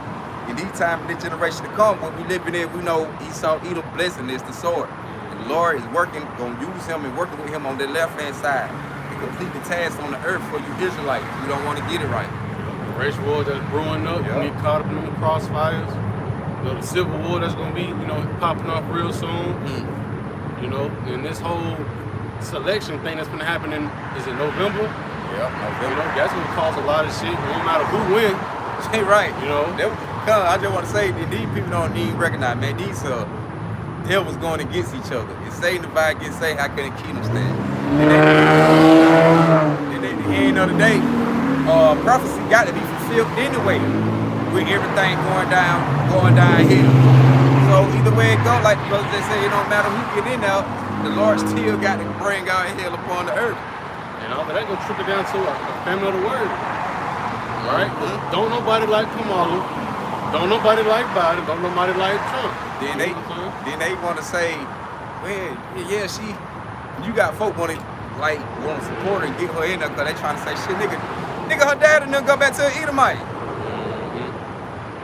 in these times, in this generation to come, what we living in, we know Esau, Edom blessing is the sword. And the Lord is gonna use him and working with him on the left hand side to complete the task on the earth for you Israelites. You don't want to get it right.
The race war that's brewing up, you get caught up in the crossfires. The civil war that's gonna be, popping off real soon. You know, and this whole selection thing that's gonna happen is in November.
Yeah, November.
You know, that's gonna cause a lot of shit. No matter who wins.
Right.
You know.
I just want to say that these people don't even recognize, man. These devils going against each other. If Satan divide against Satan, how can the kingdom stand? And at the end of the day, prophecy got to be fulfilled anyway, with everything going downhill. So either way it go, like the brothers they say, it don't matter who get in there, the Lord still got to bring out hell upon the earth.
And all that gonna trickle down to a family of the word. Right? Don't nobody like Kamala. Don't nobody like Biden. Don't nobody like Trump.
Then they want to say, well, yeah, you got folk want to support her and get her in there because they trying to say shit, nigga, her dad and them go back to an Edomite.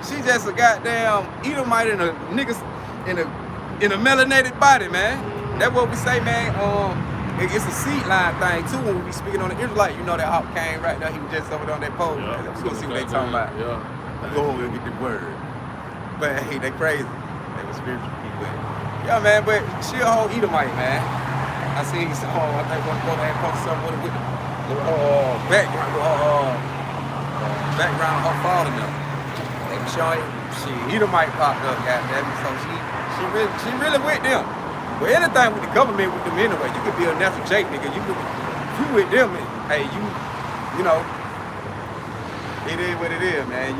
She just a goddamn Edomite in a niggas in a melanated body, man. That's what we say, man. It's a seed line thing too when we be speaking on the Israelite. You know that Hawk came right there. He was just over there on that pole.
Yeah,
Let's go see what they talking about.
Yeah.
Go over and get the word. But hey, they crazy. They was spiritual people. Yeah, man. But she a whole Edomite, man. I see. I think one go there and post something with the background of her father now. They was showing Edomite popped up, goddamn it. So she really with them. But anything with the government with them anyway, you could be a natural Jake, nigga. If you with them, hey, you know, it is what it is, man.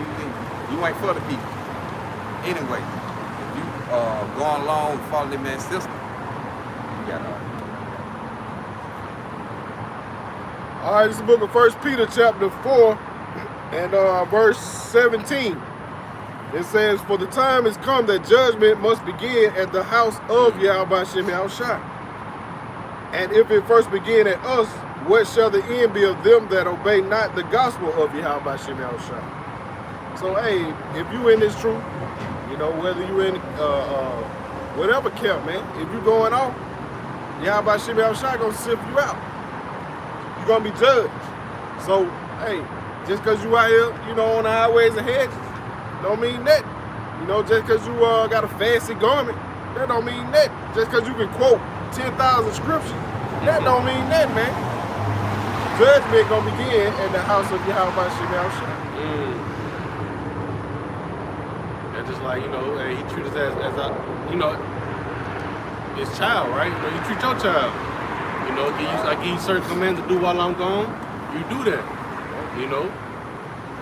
You ain't for the people. Anyway, if you going along and following that man's system, you got
All right, this is the book of 1 Peter chapter 4 and verse 17. It says, for the time is come that judgment must begin at the house of Yahweh Shem Yahushua. And if it first begin at us, what shall the end be of them that obey not the gospel of Yahweh Shem Yahushua? So, hey, if you in this truth, you know, whether you in whatever camp, man, if you going off, Yahweh Shem Yahushua gonna sift you out. You're gonna be judged. So, hey, just because you out here, you know, on the highways and hedges, don't mean that. You know, just because you got a fancy garment, that don't mean that. Just because you can quote 10,000 scriptures, that don't mean that, man. Judgment gonna begin in the house of Yahweh Shem Yahushua.
And just like, you know, he treats us as a, you know, his child, right? You know, you treat your child. You know, I give you certain commands to do while I'm gone, you do that. You know?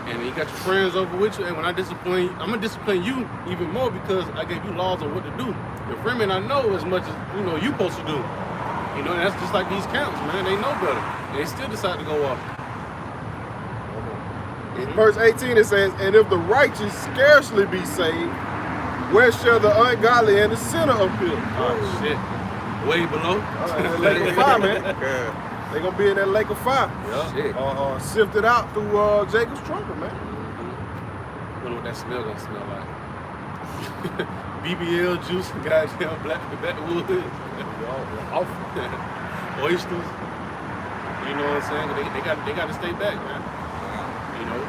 And you got your friends over with you, and when I discipline, I'm gonna discipline you even more because I gave you laws on what to do. Your friend may not know as much as you know you're supposed to do. You know, and that's just like these camps, man. They know better. And they still decide to go off.
In verse 18 it says, and if the righteous scarcely be saved, where shall the ungodly and the sinner appear?
Oh shit. Way below.
Lake of fire, man. They gonna be in that lake of fire.
Yeah.
Shit.
Sifted out through Jacob's trouble, man.
Wonder what that smell gonna smell like. BBL juice and goddamn backwood. Oysters. You know what I'm saying? They got to stay back, man. You know,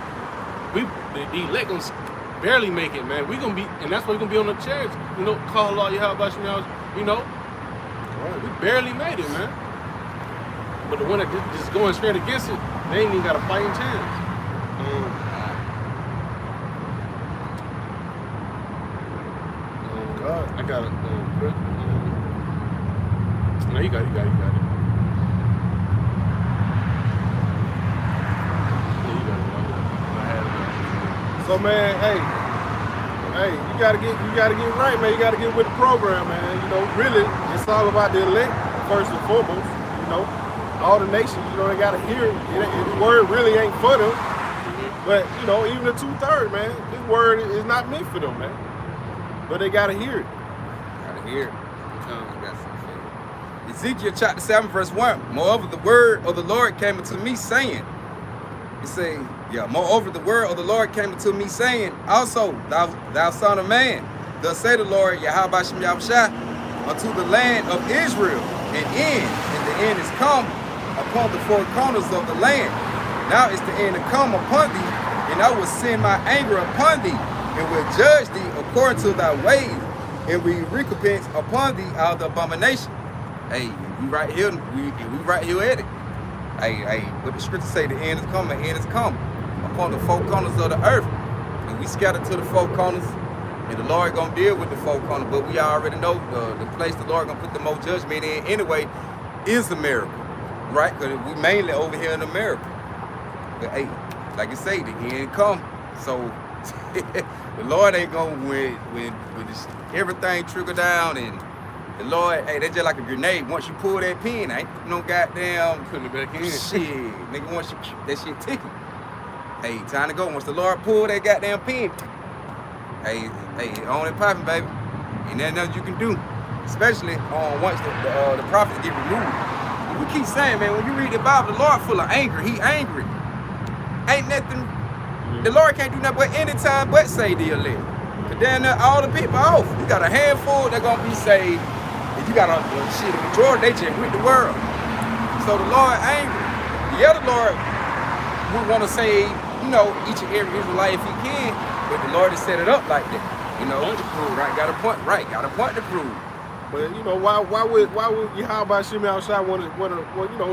the elect gonna barely make it, man. We gonna be, and that's why we gonna be on the chairs. You know, call all your how about you know, we barely made it, man. But the one that just going straight against it, they ain't even got a fighting chance.
God.
I got it. No, you got it. Yeah, you got it. I had it.
So man, hey, you gotta get right, man. You gotta get with the program, man. You know, really, it's all about the elect first and foremost. You know, all the nations, you know, they gotta hear it. The word really ain't for them. But you know, even the 2/3, man, this word is not meant for them, man. But they gotta hear it.
Gotta hear it. Ezekiel chapter 7, verse 1. Moreover, the word of the Lord came unto me, saying, moreover, the word of the Lord came unto me, saying, also, thou son of man, thus say the Lord, Yahweh Shem Yahushua, unto the land of Israel, and the end is come upon the four corners of the land. Now is the end to come upon thee, and I will send my anger upon thee, and will judge thee according to thy ways, and we recompense upon thee all the abomination. Hey, we right here, we right here at it. Hey, what the scripture say, the end is coming, upon the four corners of the earth. And we scattered to the four corners, And the Lord gonna deal with the four corners, but we already know the place the Lord gonna put the most judgment in anyway is America, right? Because we mainly over here in America. But hey, like you say, the end come. So the Lord ain't gonna when everything trickle down and the Lord, hey, that's just like a grenade. Once you pull that pin, ain't no goddamn
Putting it back in.
shit, nigga. Once you that shit ticking. Hey, time to go. Once the Lord pull that goddamn pin, hey, on and popping, baby. Ain't nothing else you can do. Especially once the prophets get removed. We keep saying, man, when you read the Bible, the Lord full of anger. He angry. Ain't nothing. The Lord can't do nothing but anytime but say the elect. Cause then all the people off. You got a handful that gonna be saved. And you got a shit, the majority, they just with the world. So the Lord angry. The other Lord would want to save, each and every Israelite if he can, but the Lord has set it up like that.
Point to prove.
Right, got a point to prove.
But why would Yahweh Shimmy outside want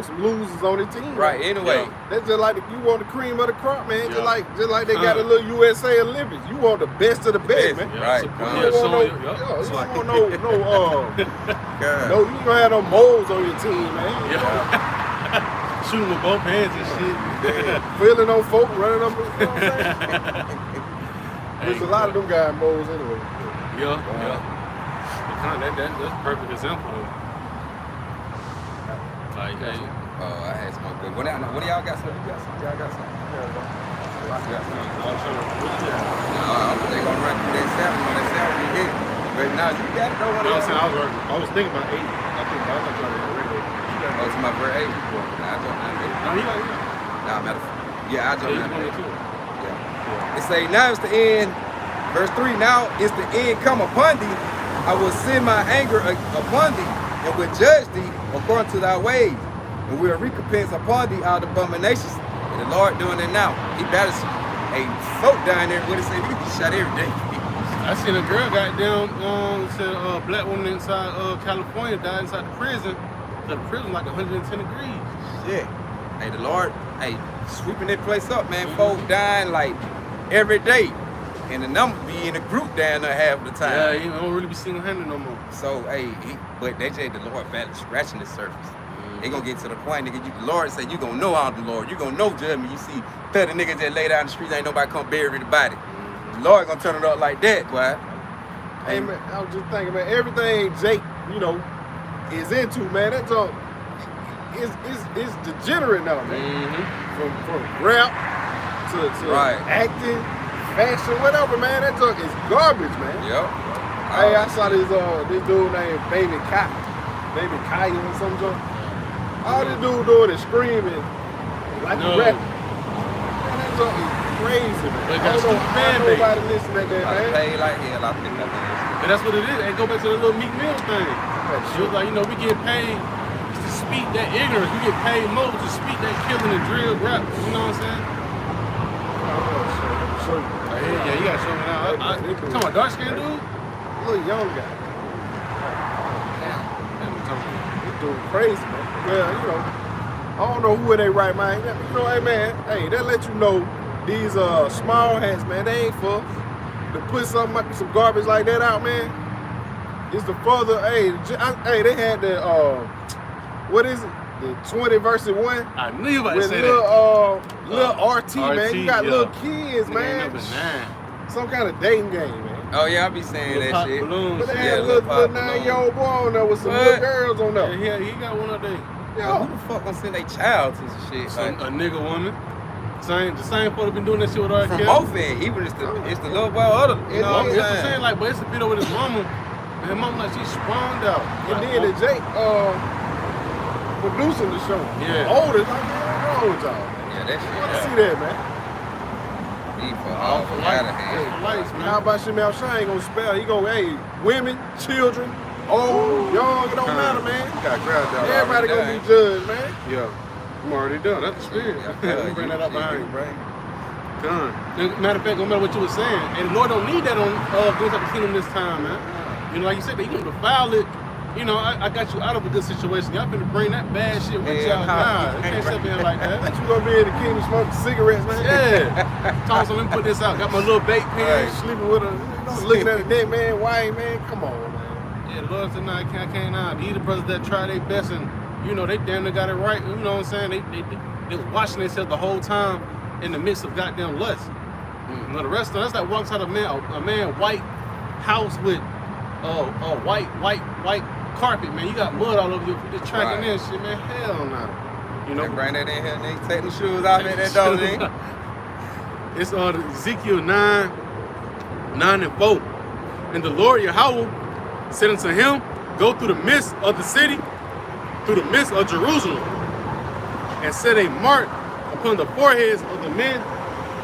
some losers on the team?
Right, anyway.
Yeah.
That's just like you want the cream of the crop, man.
Yeah.
Just like they got a little USA Olympics. You want the best of the best, man.
Yeah,
Right.
support-
You
yeah,
don't want
so- yeah,
you
it's like-
don't want
God.
no, you don't have no moles on your team, man.
Yeah. Shooting with both hands and shit.
Feeling on folk, running up, you know what I'm saying? There's a lot of them guys moles anyway.
Yeah. That's a perfect example though. Like, hey,
I had some good. What y'all got some? Y'all got some? They gonna run through that salary when that salary hit. But now you got it.
you know what I'm saying? I was thinking about 8. I think I was trying to get rid of it.
Oh, to my bird 8. Nah, I jumped down
No, he like,
Nah, matter of fact. Yeah, I jumped down
yeah.
Yeah. It say, now it's the end. Verse 3, now is the end come upon thee. I will send my anger upon thee, and will judge thee according to thy ways, and will recompense upon thee our abominations. And the Lord doing it now. He batters a folk down there. What he say? He get shot every day.
I seen a girl goddamn said a black woman inside California died inside the prison. The prison like 110 degrees.
Yeah. Hey, the Lord, sweeping that place up, man. Folk dying like every day. And the number be in a group down there half the time.
Yeah, you don't really be single-handed no more.
So, but they say the Lord battle scratching the surface. They gonna get to the point, nigga, the Lord say you gonna know I'm the Lord. You gonna know judgment. You see 30 niggas that lay down the street, ain't nobody come bury the body. The Lord gonna turn it up like that, boy.
Hey man, I was just thinking, man, everything Jake, is into, man, that's all. It's degenerate now, man. From rap to
Right.
acting, fashion, whatever, man. That junk is garbage, man.
Yep.
Hey, I saw this dude named Baby Kaya or some junk. All this dude doing is screaming like a rap. Man, that junk is crazy, man.
They
I
got
don't know
stupid
how
fan base.
nobody listen to that,
I
man.
pay like hell. I think that is.
But that's what it is. And go back to the little Meek Mill thing. She was like, we get paid to speak that ignorance. We get paid more to speak that killing and drill rap. You know what I'm saying? Yeah, you gotta show me now. Come on, dark skinned dude?
Little young guy. This dude crazy, man. Well, I don't know who in they right mind. Hey man, that let you know these small hats, man, they ain't for to put some garbage like that out, man. It's the further, they had the what is it? The 20 versus 1.
I knew you about to
with
say
little
that.
RT, man. You got
yeah.
little kids,
Nigga
man.
ain't number 9.
Some kind of dating game, man.
Oh yeah, I be saying
Little
that
pop
shit.
balloons.
But they
Yeah,
had a
little
little
pop
9-year-old boy on there with some
What?
little girls on there.
Yeah, he got one up there.
Yo, who the fuck gonna send their child to some shit?
A nigga woman. The same folk been doing that shit with R.
From
Kelly.
both ends, even it's the little boy or the, you know what I'm
That's what I'm
saying?
saying, like, but it's a video with his mama. And his mama, like, she spawned out.
And then the Jake producing the show.
Yeah.
Oldest, like, man, what's wrong with y'all?
Yeah, that shit.
I want to
Yeah.
see that, man.
He for all for out of hand.
Lights, man.
How about Shimmy Shine ain't gonna spell? He gonna, women, children, old, young, it don't matter, man.
You got crowd down.
Everybody gonna be judged, man.
Yeah. I'm already done. That's the spirit.
Yeah,
Bring that up behind you.
right?
Done. Matter of fact, no matter what you were saying, and the Lord don't need that on things like the kingdom this time, man. Like you said, they gonna defile it. I got you out of a good situation. Y'all finna bring that bad shit with y'all. Nah, you can't sit there like that.
You gonna be in the kingdom smoking cigarettes, man?
Yeah. Thompson, let me put this out. Got my little bait pen.
Sleeping with a, was looking at the neck, man. Why, man? Come on, man.
Yeah, the Lord said, nah, I can't now. These the brothers that try their best and, you know, they damn near got it right. You know what I'm saying? They was watching themselves the whole time in the midst of goddamn lust. You know, the rest of us that walks out a man white house with white carpet, man. You got mud all over your just tracking in shit, man. Hell no. You know,
They bring that in here and they take the shoes off at that door, nigga.
It's Ezekiel 9 and 4. And the Lord Yahweh said unto him, go through the midst of the city, through the midst of Jerusalem, and set a mark upon the foreheads of the men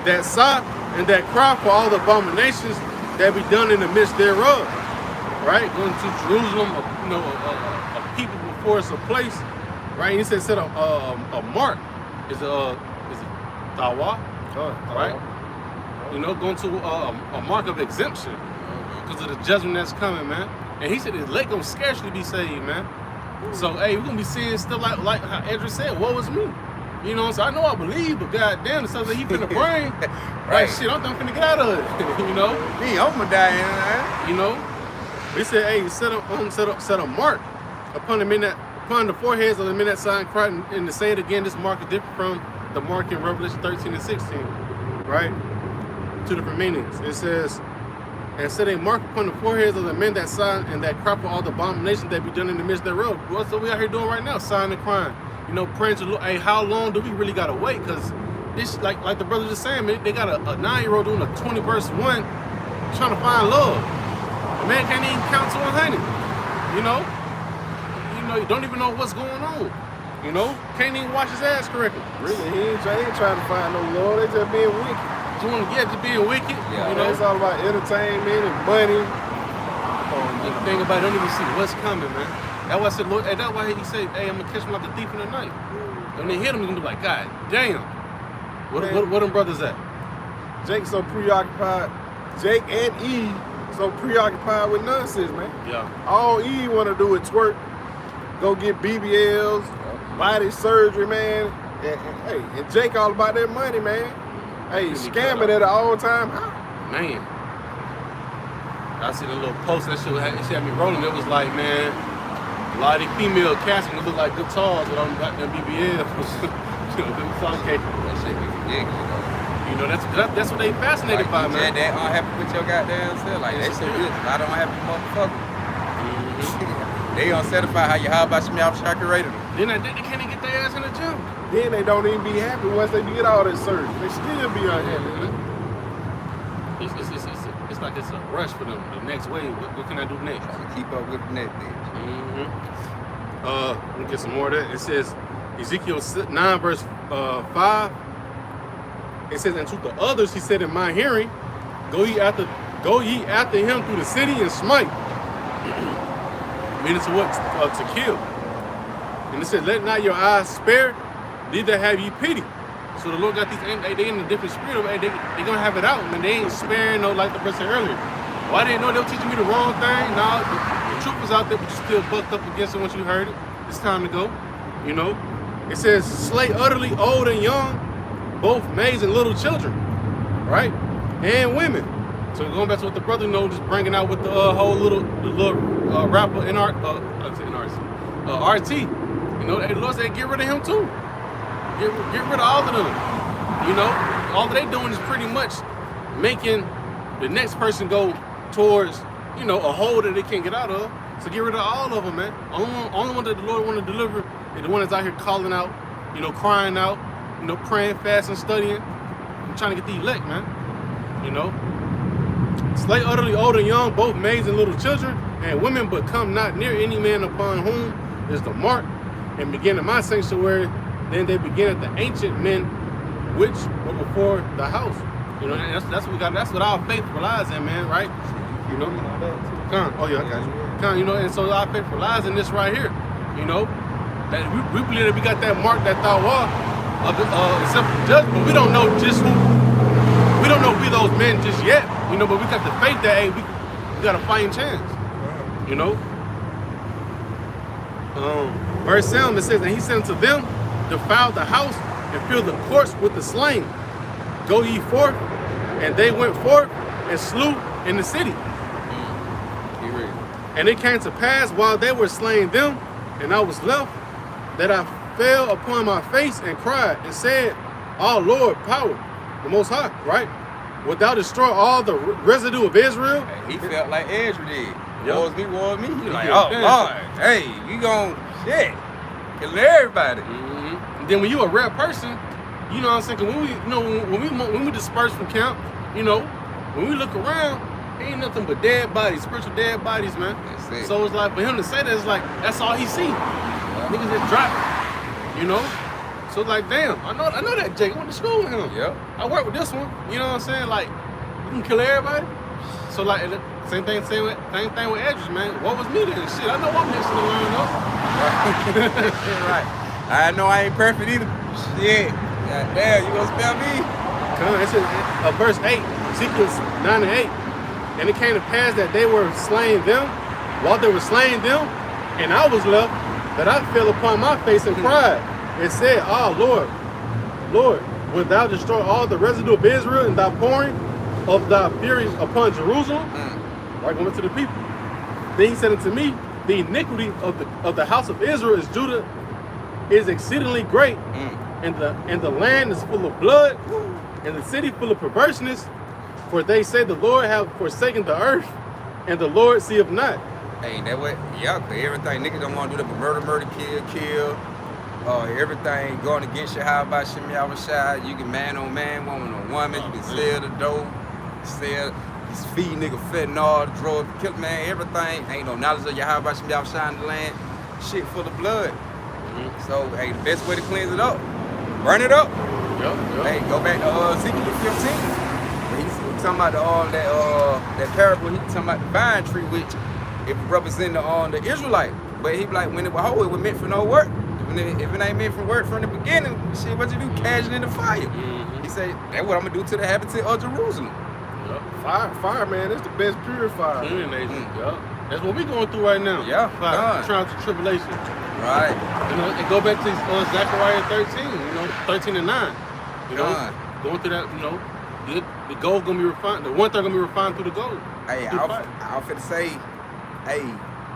that sigh and that cry for all the abominations that be done in the midst thereof. Right? Going to Jerusalem, you know, a people before it's a place. Right? And he said set a mark. Is it Tawa? Right? You know, going to a mark of exemption because of the judgment that's coming, man. And he said his leg gonna scarcely be saved, man. So, hey, we're gonna be seeing stuff like how Edris said, woe is me. You know, so I know I believe, but goddamn, the stuff that he finna bring,
Right.
like shit, I'm finna get out of it. You know?
Me, I'm gonna die in there.
You know? He said, hey, set a mark upon the foreheads of the men that sign Christ, and to say it again, this mark is different from the mark in Revelation 13 and 16, right? Two different meanings. It says, and set a mark upon the foreheads of the men that sign and that cry for all the abominations that be done in the midst thereof. What's what we out here doing right now? Signing and crying. You know, praying to the Lord. Hey, how long do we really gotta wait? Because this, like the brother just saying, man, they got a 9-year-old doing a 20 verse 1 trying to find love. The man can't even count to 100. You know, you don't even know what's going on. You know, can't even wash his ass correctly.
Really, he ain't trying to find no Lord. They just being wicked.
Just being wicked.
Yeah.
You know,
It's all about entertainment and money.
the thing about it, don't even see what's coming, man. That's why I said, Lord, that's why he said, hey, I'm gonna catch him like a thief in the night. When they hit him, he's gonna be like, God damn. What them brothers at?
Jake so preoccupied. Jake and Eve so preoccupied with nonsense, man.
Yeah.
All Eve want to do is twerk, go get BBLs, body surgery, man. And Jake all about that money, man. Hey, scamming at an all-time high.
Man. I seen a little post that shit had me rolling. It was like, man, a lot of these female casting look like guitars with all them goddamn BBLs. You know, them song cases.
That shit be ridiculous.
You know, that's what they fascinated by,
you
man.
that unhappy with your goddamn self. Like, that shit good. I don't have motherfucker. They unsatisfied how you how about you Shaka rated them.
Then they can't even get their ass in the gym.
Then they don't even be happy once they get all this surgery. They still be unhappy, man.
It's like it's a rush for them. The next wave. What can I do next?
Trying to keep up with the next bitch.
Let me get some more of that. It says Ezekiel 9 verse 5. It says, and to the others he said in my hearing, go ye after him through the city and smite. Meaning to what? To kill. And it said, let not your eyes spare, neither have ye pity. So the Lord got these, they in a different spirit of, they gonna have it out, man. They ain't sparing, no, like the person said earlier. Well, I didn't know they were teaching me the wrong thing. No, the truth was out there, but you still bucked up against it once you heard it. It's time to go, you know. It says, slay utterly old and young, both maids and little children, right? And women. So going back to what the brother just bringing out with the whole little rapper RT. You know, the Lord said, get rid of him too. Get rid of all of them. You know, all they doing is pretty much making the next person go towards, you know, a hole that they can't get out of. So get rid of all of them, man. Only one that the Lord want to deliver is the one that's out here calling out, you know, crying out, you know, praying, fasting, studying. I'm trying to get the elect, man. You know. Slay utterly old and young, both maids and little children, and women, but come not near any man upon whom is the mark, and begin in my sanctuary. Then they begin at the ancient men which were before the house. You know, that's what we got. That's what our faith relies in, man. Right? You know. Oh yeah, I got you. You know, and so our faith relies in this right here. You know, that we believe that we got that mark, that tawa of the simple judgment. But we don't know just who. We don't know who those men just yet. You know, but we got the faith that hey, we got a fighting chance. You know. Verse 7 it says, and he said unto them, defile the house and fill the courts with the slain. Go ye forth, and they went forth and slew in the city.
He ready.
And it came to pass while they were slaying them, and I was left, that I fell upon my face and cried and said, "Oh Lord, power, the Most High, right? Wilt thou destroy all the residue of Israel?"
Hey, he felt like Ezra did.
Yep.
Wars me. He like,
Yeah.
oh Lord, hey, we gon' shit, killing everybody.
And then when you a rare person, you know what I'm saying? 'Cause when we, you know, when we disperse from camp, you know, when we look around, ain't nothing but dead bodies, spiritual dead bodies, man.
That's it.
So it's like for him to say that, it's like that's all he see. Niggas just dropping, you know. So it's like, damn, I know that Jake. I went to school with him.
Yep.
I work with this one. You know what I'm saying? Like, you can kill everybody. So like, same thing with Hedges, man. What was me then? Shit, I know I'm next to the line though.
Right. I know I ain't perfect either. Shit. God damn, you gonna spell me?
Come on, it's verse 8, Ezekiel 9 and 8. And it came to pass that they were slaying them, while they were slaying them, and I was left, that I fell upon my face and cried, and said, "Oh Lord, Lord, wilt thou destroy all the residue of Israel, and thy pouring of thy fury upon Jerusalem?" Right, going to the people. Then he said unto me, "The iniquity of the house of Israel is Judah is exceedingly great, and the land is full of blood, and the city full of perverseness. For they say the Lord have forsaken the earth, and the Lord seeth not."
Hey, that way, yeah, cause everything niggas don't want to do that, but murder, kill. Everything going against your how about Shimmy Avashai. You can man on man, woman on woman. You can sell the dope, just feed nigga fentanyl, drug, kill man, everything. Ain't no knowledge of your how about Shimmy Avashai in the land. Shit full of blood. So, hey, the best way to cleanse it up, burn it up.
Yep.
Hey, go back to Ezekiel 15. He's talking about that parable. He's talking about the vine tree, which it represents the Israelite. But he be like, when it was meant for no work. If it ain't meant for work from the beginning, shit, what you do? Cash it in the fire. He said, that's what I'm gonna do to the habitat of Jerusalem.
Fire, man, it's the best purifier.
That's what we going through right now.
Yeah,
trials and tribulation.
Right.
You know, and go back to Zechariah 13. You know, 13 and 9. You know, going through that. You know, the gold gonna be refined. The one thing gonna be refined through the gold.
Hey, I was finna say, hey,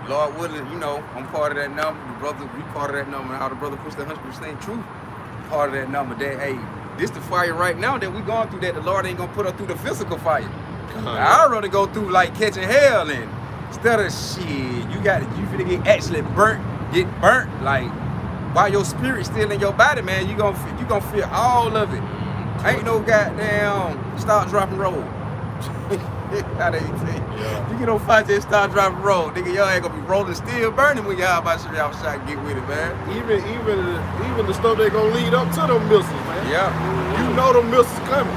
Lord willing, you know, I'm part of that number. The brother, we part of that number. How the brother pushed the 100% truth, part of that number. That, hey, this the fire right now that we going through. That the Lord ain't gonna put us through the physical fire. I'd rather go through like catching hell and instead of shit. You finna get actually get burnt. Like while your spirit's still in your body, man, you gonna feel all of it. Ain't no goddamn start dropping roll. How they say? Yeah. You get on fire, just start driving road. Nigga, y'all ain't gonna be rolling, still burning when y'all about to y'all shot get with it, man.
Even the stuff they gonna lead up to them missiles, man.
Yeah.
You know them missiles coming.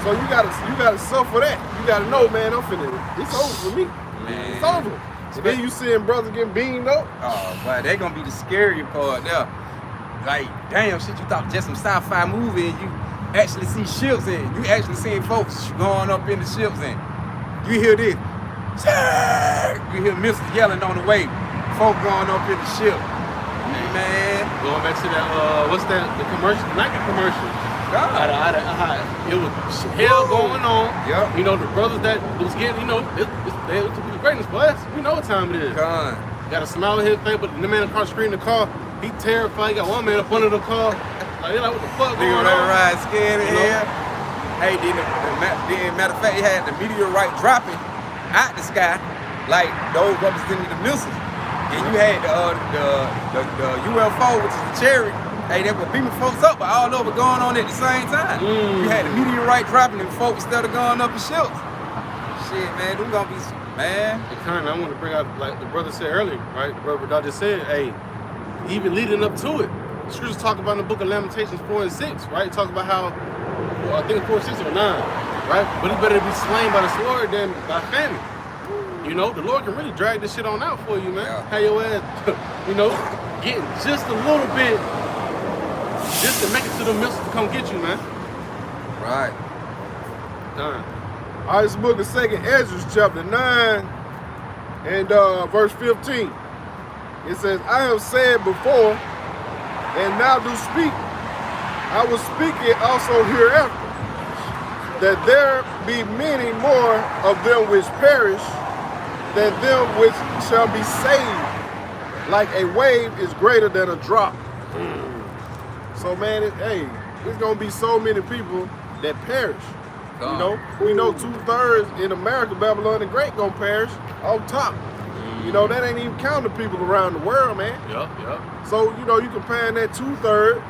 So you gotta suffer that. You gotta know, man, it's over for me.
Man.
It's over. And then you seeing brothers getting beamed up.
Oh, boy, they gonna be the scary part there. Like, damn, shit, you thought just some sci-fi movie and you actually see ships and you actually seeing folks going up in the ships and you hear this. You hear missiles yelling on the way. Folk going up in the ship. Man.
Going back to that, what's that? The commercial, Nike commercial.
God.
It was hell going on.
Yep.
You know, the brothers that was getting, you know, they was the greatness for us. We know what time it is.
God.
Got a smile on his face, but the man across the street in the car, he terrified. He got one man up under the car. Like, what the fuck going on?
Nigga ride scared in here. Hey, then matter of fact, he had the meteorite dropping out the sky, like those representing the missiles. And you had the UFO, which is the chariot. Hey, they were beaming folks up, but all over going on at the same time. You had the meteorite dropping and folks instead of going up in ships. Shit, man, them gonna be, man.
And kind of, I want to bring out, like the brother said earlier, right? The brother Rashad just said, hey, even leading up to it, the scriptures talk about in the book of Lamentations 4 and 6, right? Talk about how, well, I think 4, 6, or 9, right? But it's better to be slain by the sword than by famine. You know, the Lord can really drag this shit on out for you, man.
Yeah.
Have your ass, you know, getting just a little bit, just to make it to the missiles to come get you, man.
Right.
Done.
All right, this book of 2nd Ezra, chapter 9, and verse 15. It says, I have said before, and now do speak. I will speak it also hereafter, that there be many more of them which perish than them which shall be saved. Like a wave is greater than a drop. So man, there's gonna be so many people that perish. You know, we know 2/3 in America, Babylon the Great gonna perish on top. You know, that ain't even counting the people around the world, man.
Yep.
So, you know, you comparing that 2/3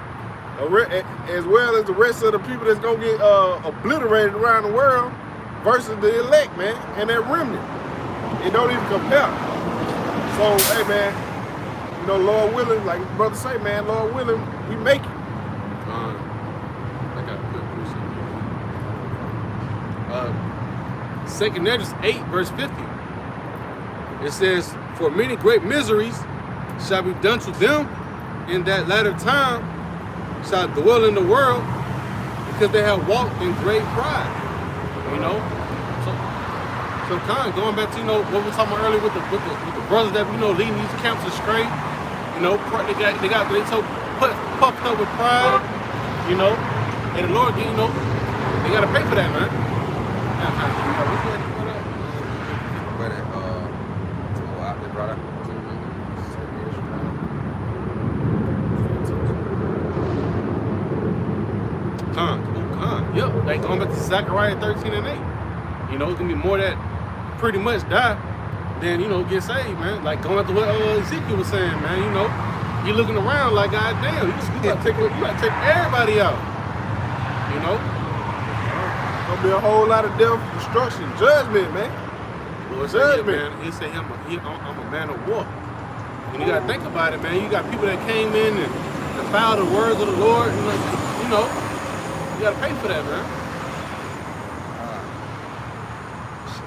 as well as the rest of the people that's gonna get obliterated around the world versus the elect, man, and that remnant. It don't even compare. So, hey, man, you know, Lord willing, like brother say, man, Lord willing, we make it.
I got a good question. 2 Hedges 8, verse 50. It says, for many great miseries shall be done to them in that latter time shall dwell in the world because they have walked in great pride. You know? So kind of going back to, you know, what we were talking about earlier with the brothers that, you know, leading these camps astray. You know, they so puffed up with pride, you know, and the Lord, you know, they got to pay for that, man. Yep, like going back to Zechariah 13 and 8. You know, it's gonna be more that pretty much die than, you know, get saved, man. Like going back to what Ezekiel was saying, man. You know, you're looking around like, God damn, you gotta take everybody out. You know,
Gonna be a whole lot of death, destruction, judgment, man.
Lord said, yeah, man. He said, I'm a man of war. And you gotta think about it, man. You got people that came in and defiled the words of the Lord, and like, you know. You gotta pay for that, man.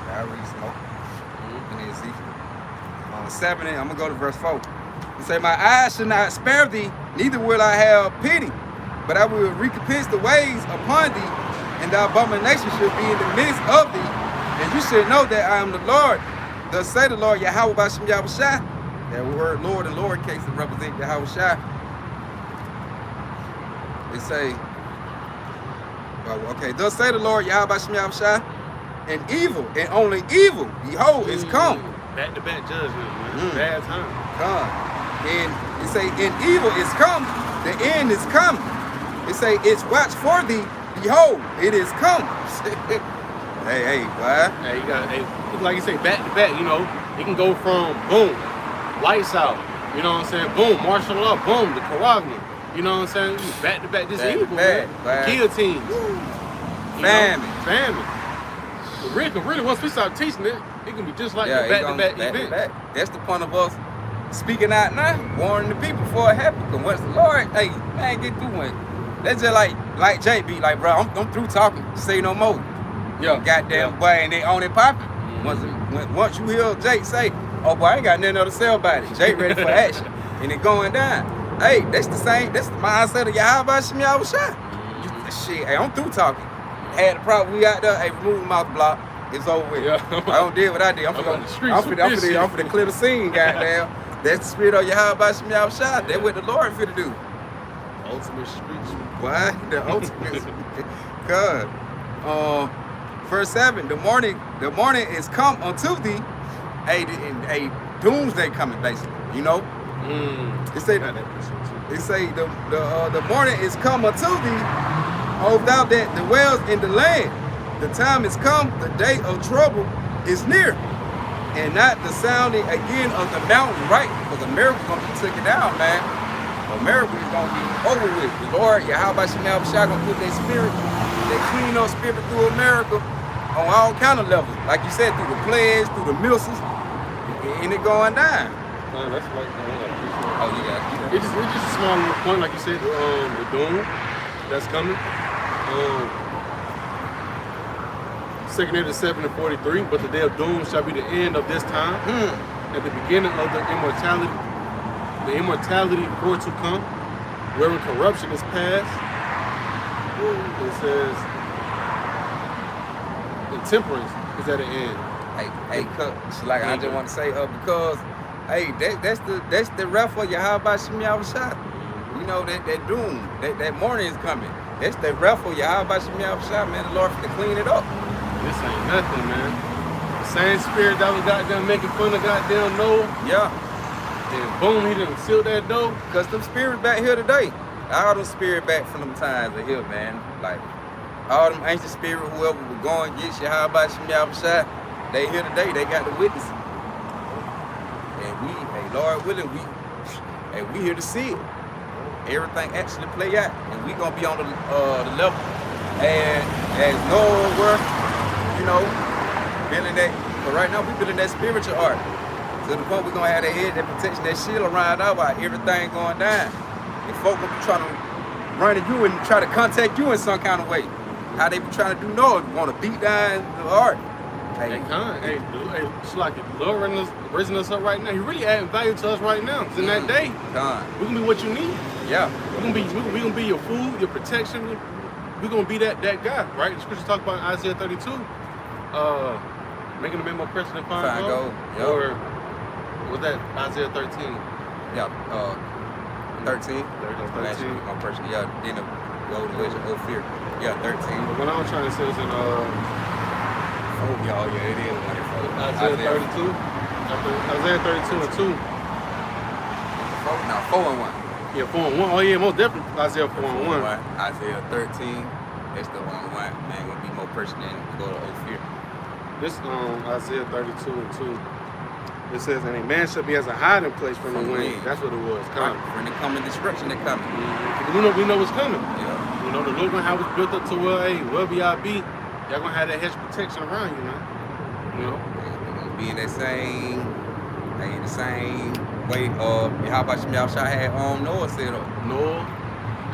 I already smoked. And then Ezekiel. 7, I'm gonna go to verse 4. It say, my eyes shall not spare thee, neither will I have pity, but I will recompense the ways upon thee, and the abomination shall be in the midst of thee, and you should know that I am the Lord. Thus say the Lord, Yahweh Bashem Yahushua. That word Lord in lowercase to represent Yahushua. They say, okay, thus say the Lord, Yahweh Bashem Yahushua, and evil, and only evil, behold, is come.
Back-to-back judgment, man. Bad time.
Come. And it say, and evil is come, the end is come. It say, it's watch for thee, behold, it is come. hey, boy.
Hey, you got, like you say, back-to-back, you know, it can go from, boom, lights out, you know what I'm saying, boom, martial law, boom, the Karavni. You know what I'm saying? Back-to-back, this evil, man. Guillotines. Famine. Really, once we start teaching it, it can be just like the back-to-back events.
That's the point of us speaking out now, warning the people before it happens. Because once the Lord, hey, man, get through it. That's just like Jay be like, bro, I'm through talking. Say no more.
Yeah.
Goddamn boy, and they on it popping. Once you hear Jake say, oh boy, I ain't got nothing else to say about it. Jake ready for action. And it going down. Hey, that's the same. That's the mindset of Yahweh Bashem Yahushua. Shit, hey, I'm through talking. Had the problem, we out there, hey, remove them off the block. It's over with. Yeah. I don't deal with what I did. I'm finna clear the scene, goddamn. That's the spirit of Yahweh Bashem Yahushua. That's what the Lord finna do.
Ultimate street.
Why? The ultimate. God. Verse 7. The morning is come unto thee. A doomsday coming, basically. You know. It say the morning is come unto thee, O thou that dwells in the land. The time is come, the day of trouble is near. And not the sounding again of the mountain, right? Because America's gonna be taken down, man. America is gonna be over with. The Lord, Yahweh Bashem Yahushua gonna put that spirit, that clean up spirit through America on all kind of levels. Like you said, through the plagues, through the missiles, and it going down.
That's like
oh, you got it.
It's just a small little point, like you said, the doom that's coming. 2 Hedges 7 and 43, but the day of doom shall be the end of this time, at the beginning of the immortality for to come, wherein corruption is past. It says, intemperance is at the end.
Hey, like I just want to say, because, hey, that's the wrath for Yahweh Bashem Yahushua. You know that doom, that morning is coming. That's the raffle. How about you, shot, man? The Lord for to clean it up.
This ain't nothing, man. The same spirit that was goddamn making fun of goddamn Noah.
Yeah.
And boom, he done sealed that door.
Cause them spirits back here today. All them spirit back from them times are here, man. Like all them ancient spirit, whoever was going against you, how about you, shot? They here today. They got the witness. And we, hey, Lord willing, we here to see it. Everything actually play out, and we gonna be on the level as Noah were, building that. But right now we building that spiritual art. To the point we gonna have that head, that protection, that shield around our while everything going down. And folk gonna be trying to run at you and try to contact you in some kind of way. How they be trying to do Noah, want to beat down the art.
Hey, it's like the Lord raising us up right now. He really adding value to us right now. Cause in that day, we gonna be what you need.
Yeah.
We gonna be your food, your protection. We gonna be that guy, right? The scriptures talk about Isaiah 32, making a man more precious than fine gold.
Yep.
Or was that Isaiah 13?
Yeah. 13.
13.
My person. Yeah. Then the golden wedge of Ophir. Yeah. 13.
What I was trying to say is in
y'all. Yeah, it is one.
Isaiah 32. Isaiah 32 and 2.
4 and 1.
Yeah, 4 and 1. Oh yeah, most definitely Isaiah 4 and 1.
Isaiah 13. That's the 1. Man, gonna be more person than go to Ophir.
This Isaiah 32 and 2. It says, and a man shall be as a hiding place from the wind. That's what it was. Coming.
When it coming, destruction it coming.
We know what's coming.
Yeah.
The Lord gonna have us built up to where, hey, wherever y'all be, y'all gonna have that hedge protection around you, man.
We're gonna be in that same way. How about y'all had Noah set up?
Noah,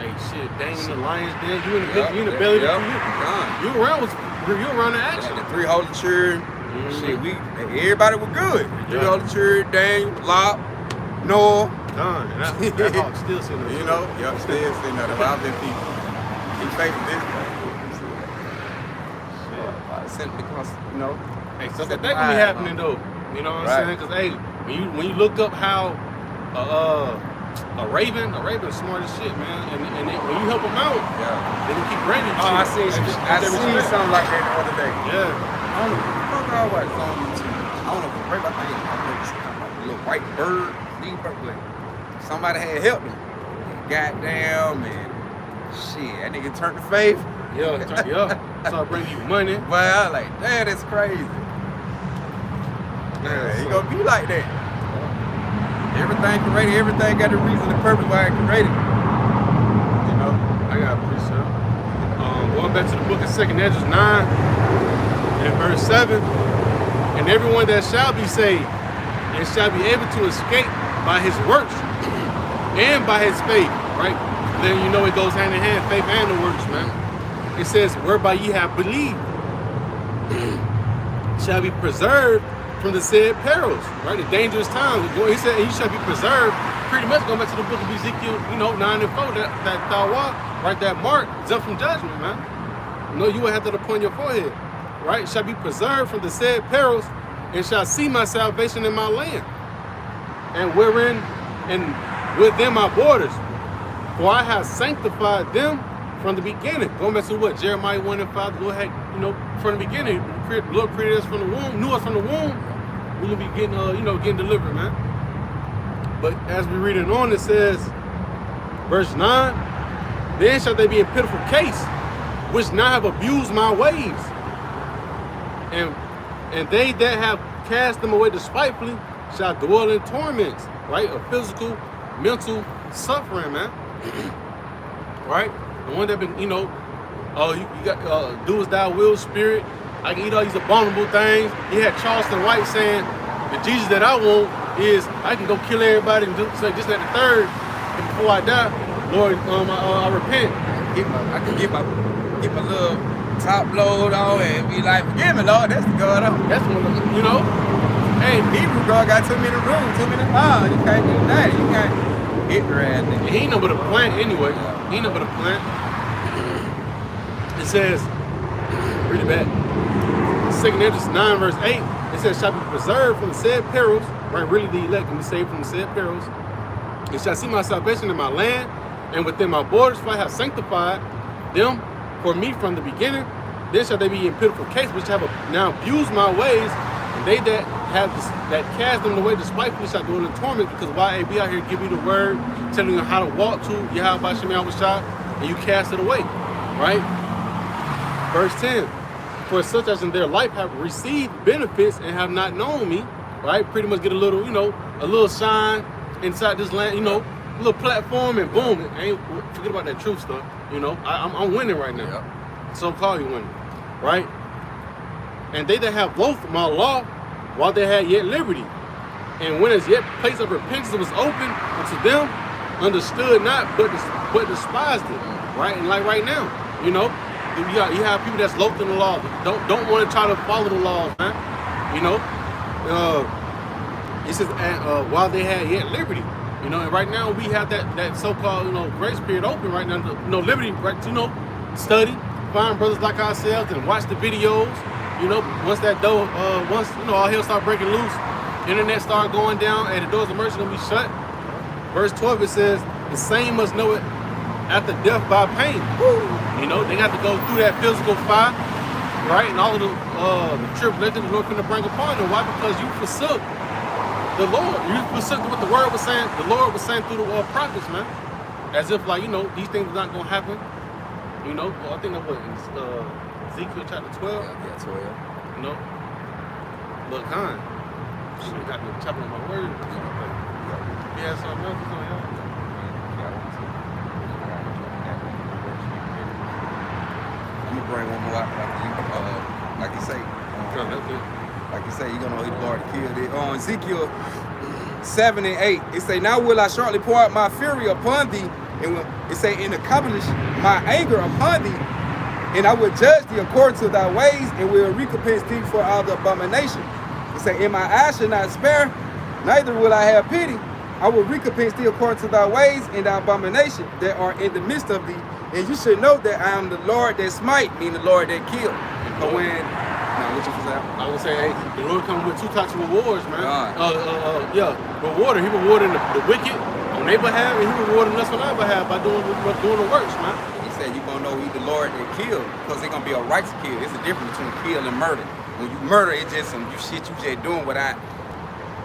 hey shit, dang in the lion's den. You in the belly. You around the action.
The 3 holy children. Shit, everybody was good. 3 holy children, Daniel, Lot, Noah.
Done. And that hawk still sitting there.
Y'all still sitting there. I've been people. He faithful this way. Because,
hey, stuff like that can be happening though. You know what I'm saying? Because hey, when you look up how a raven smart as shit, man, and when you help them out, they can keep bringing shit.
I seen something like that the other day.
Yeah.
I don't know what I was on YouTube. I don't know if it's raven. I think it's a little white bird, green bird, but somebody had helped him. Goddamn, man. Shit, that nigga turned to faith.
Yeah. So I bring you money.
Well, like, damn, that's crazy. Yeah, he gonna be like that. Everything created, everything got a reason and purpose why it created.
I got a precept. Going back to the book of 2 Hedges 9 and verse 7. And everyone that shall be saved and shall be able to escape by his works and by his faith, right? Then it goes hand in hand, faith and the works, man. It says, whereby ye have believed, shall be preserved from the said perils, right? The dangerous times. He said, you shall be preserved. Pretty much going back to the book of Ezekiel, 9 and 4, that tawa, right? That mark, exempt from judgment, man. You will have that upon your forehead, right? Shall be preserved from the said perils, and shall see my salvation in my land, and wherein and within my borders. For I have sanctified them from the beginning. Going back to what? Jeremiah 1 and 5, the Lord had, from the beginning, the Lord created us from the womb, knew us from the womb. We're going to be getting, getting delivered, man. But as we read it on, it says, verse 9, then shall they be in pitiful case, which now have abused my ways. And they that have cast them away despitefully shall dwell in torments, right? Of physical, mental suffering, man. Right? The one that been, you got do as thou will, spirit. I can eat all these abominable things. He had Charleston White saying, the Jesus that I want is I can go kill everybody and do say this, that, the third. And before I die, Lord, I repent.
I can get my little top load on and be like, forgive me, Lord, that's the God.
That's one of them,
Hey, Hebrew God got too many rooms, too many miles. You can't do that. You can't hit your ass.
He ain't nothing but a plant anyway. He ain't nothing but a plant. It says, read it back. 2 Hedges 9 verse 8. It says, shall be preserved from the said perils, right? Really the elect can be saved from the said perils. It shall see my salvation in my land and within my borders, for I have sanctified them for me from the beginning, then shall they be in pitiful case, which have now abused my ways, and they that cast them away despitefully shall dwell in torment, because why be out here give you the word, telling you how to walk to Yahweh Shem Yahushua, and you cast it away, right? Verse 10, for such as in their life have received benefits and have not known me, right? Pretty much get a little, a little shine inside this land, a little platform, and boom, forget about that truth stuff, I'm winning right now.
Yep.
So-called you winning, right? And they that have loathed my law while they had yet liberty, and when as yet place of repentance was open unto them, understood not, but despised it, right? And like right now, you have people that's loathed in the law, don't want to try to follow the laws, man. It says while they had yet liberty, and right now we have that so-called grace period open right now, liberty, right? Study, find brothers like ourselves and watch the videos. Once that door, all hell start breaking loose, internet start going down, and the doors of mercy gonna be shut. Verse 12 it says, the same must know it after death by pain. They got to go through that physical fire, right? And all of the tribulation the Lord finna bring upon them. Why? Because you forsook the Lord. You forsook what the word was saying. The Lord was saying through the prophets, man. As if these things are not gonna happen. I think that was Ezekiel chapter 12.
Yeah, 12.
Look, kind. She got me chopping on my word. Yeah, something else on y'all.
I'm gonna bring one more out after you. Like you say. Like you say, you're gonna know the Lord to kill it. On Ezekiel 7 and 8, it say, now will I shortly pour out my fury upon thee, and it say, and accomplish my anger upon thee, and I will judge thee according to thy ways, and will recompense thee for all the abomination. It say, and my eyes shall not spare, neither will I have pity. I will recompense thee according to thy ways and thy abomination that are in the midst of thee. And you should know that I am the Lord that smite, meaning the Lord that kill. But what you was at?
I would say, hey, the Lord comes with two types of rewards, man. Rewarder. He rewarding the wicked on their behalf, and he rewarding us on our behalf by doing the works, man.
He said you're going to know he's the Lord that killed, because it's going to be a righteous kill. It's a difference between kill and murder. When you murder, it's just some you just doing without,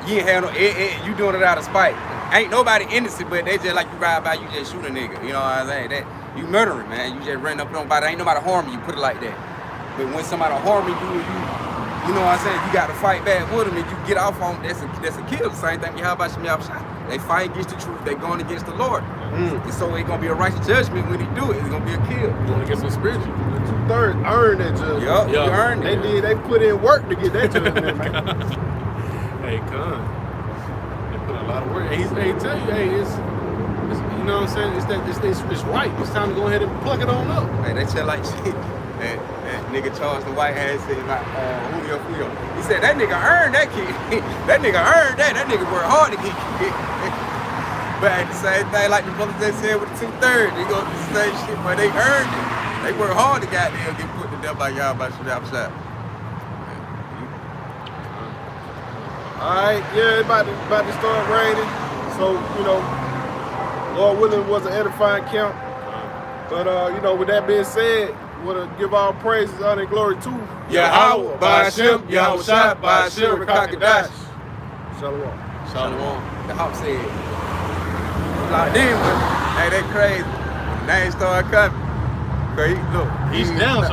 you ain't have no, you doing it out of spite. Ain't nobody innocent, but they just like you ride by, you just shoot a nigga. You know what I'm saying? That you murdering, man. You just running up on nobody. Ain't nobody harming you, put it like that. But when somebody harming you know what I'm saying? You got to fight back with them, and you get off on that's a kill. The same thing. How about Shemyahushua? They fight against the truth. They going against the Lord. And so it's gonna be a righteous judgment when he do it. It's gonna be a kill.
Going against the spiritual.
The 2/3 earned that judgment.
Yup, you earned it.
They put in work to get that judgment, man.
Hey, con. They put a lot of work. Hey, tell you, it's you know what I'm saying? It's right. It's time to go ahead and plug it on up.
Hey, they tell like shit. That nigga Charles the White ass said like Julio. He said that nigga earned that kid. That nigga earned that. That nigga worked hard to get kid. But at the same thing, like the brothers that said with the 2/3, they go the same shit, but they earned it. They worked hard to goddamn get put to death by y'all by shot.
Alright, yeah, it's about to start raining. So, Lord willing was an edifying camp. But with that being said, want to give all praises, honor, and glory to
Yahweh, Ba'ashem, Yahushua, Ba'ashem, Rakakadash.
Shalom.
Shalom.
The Hawk said, locked in, but hey, they crazy. Names start coming. Cause look,
He's down.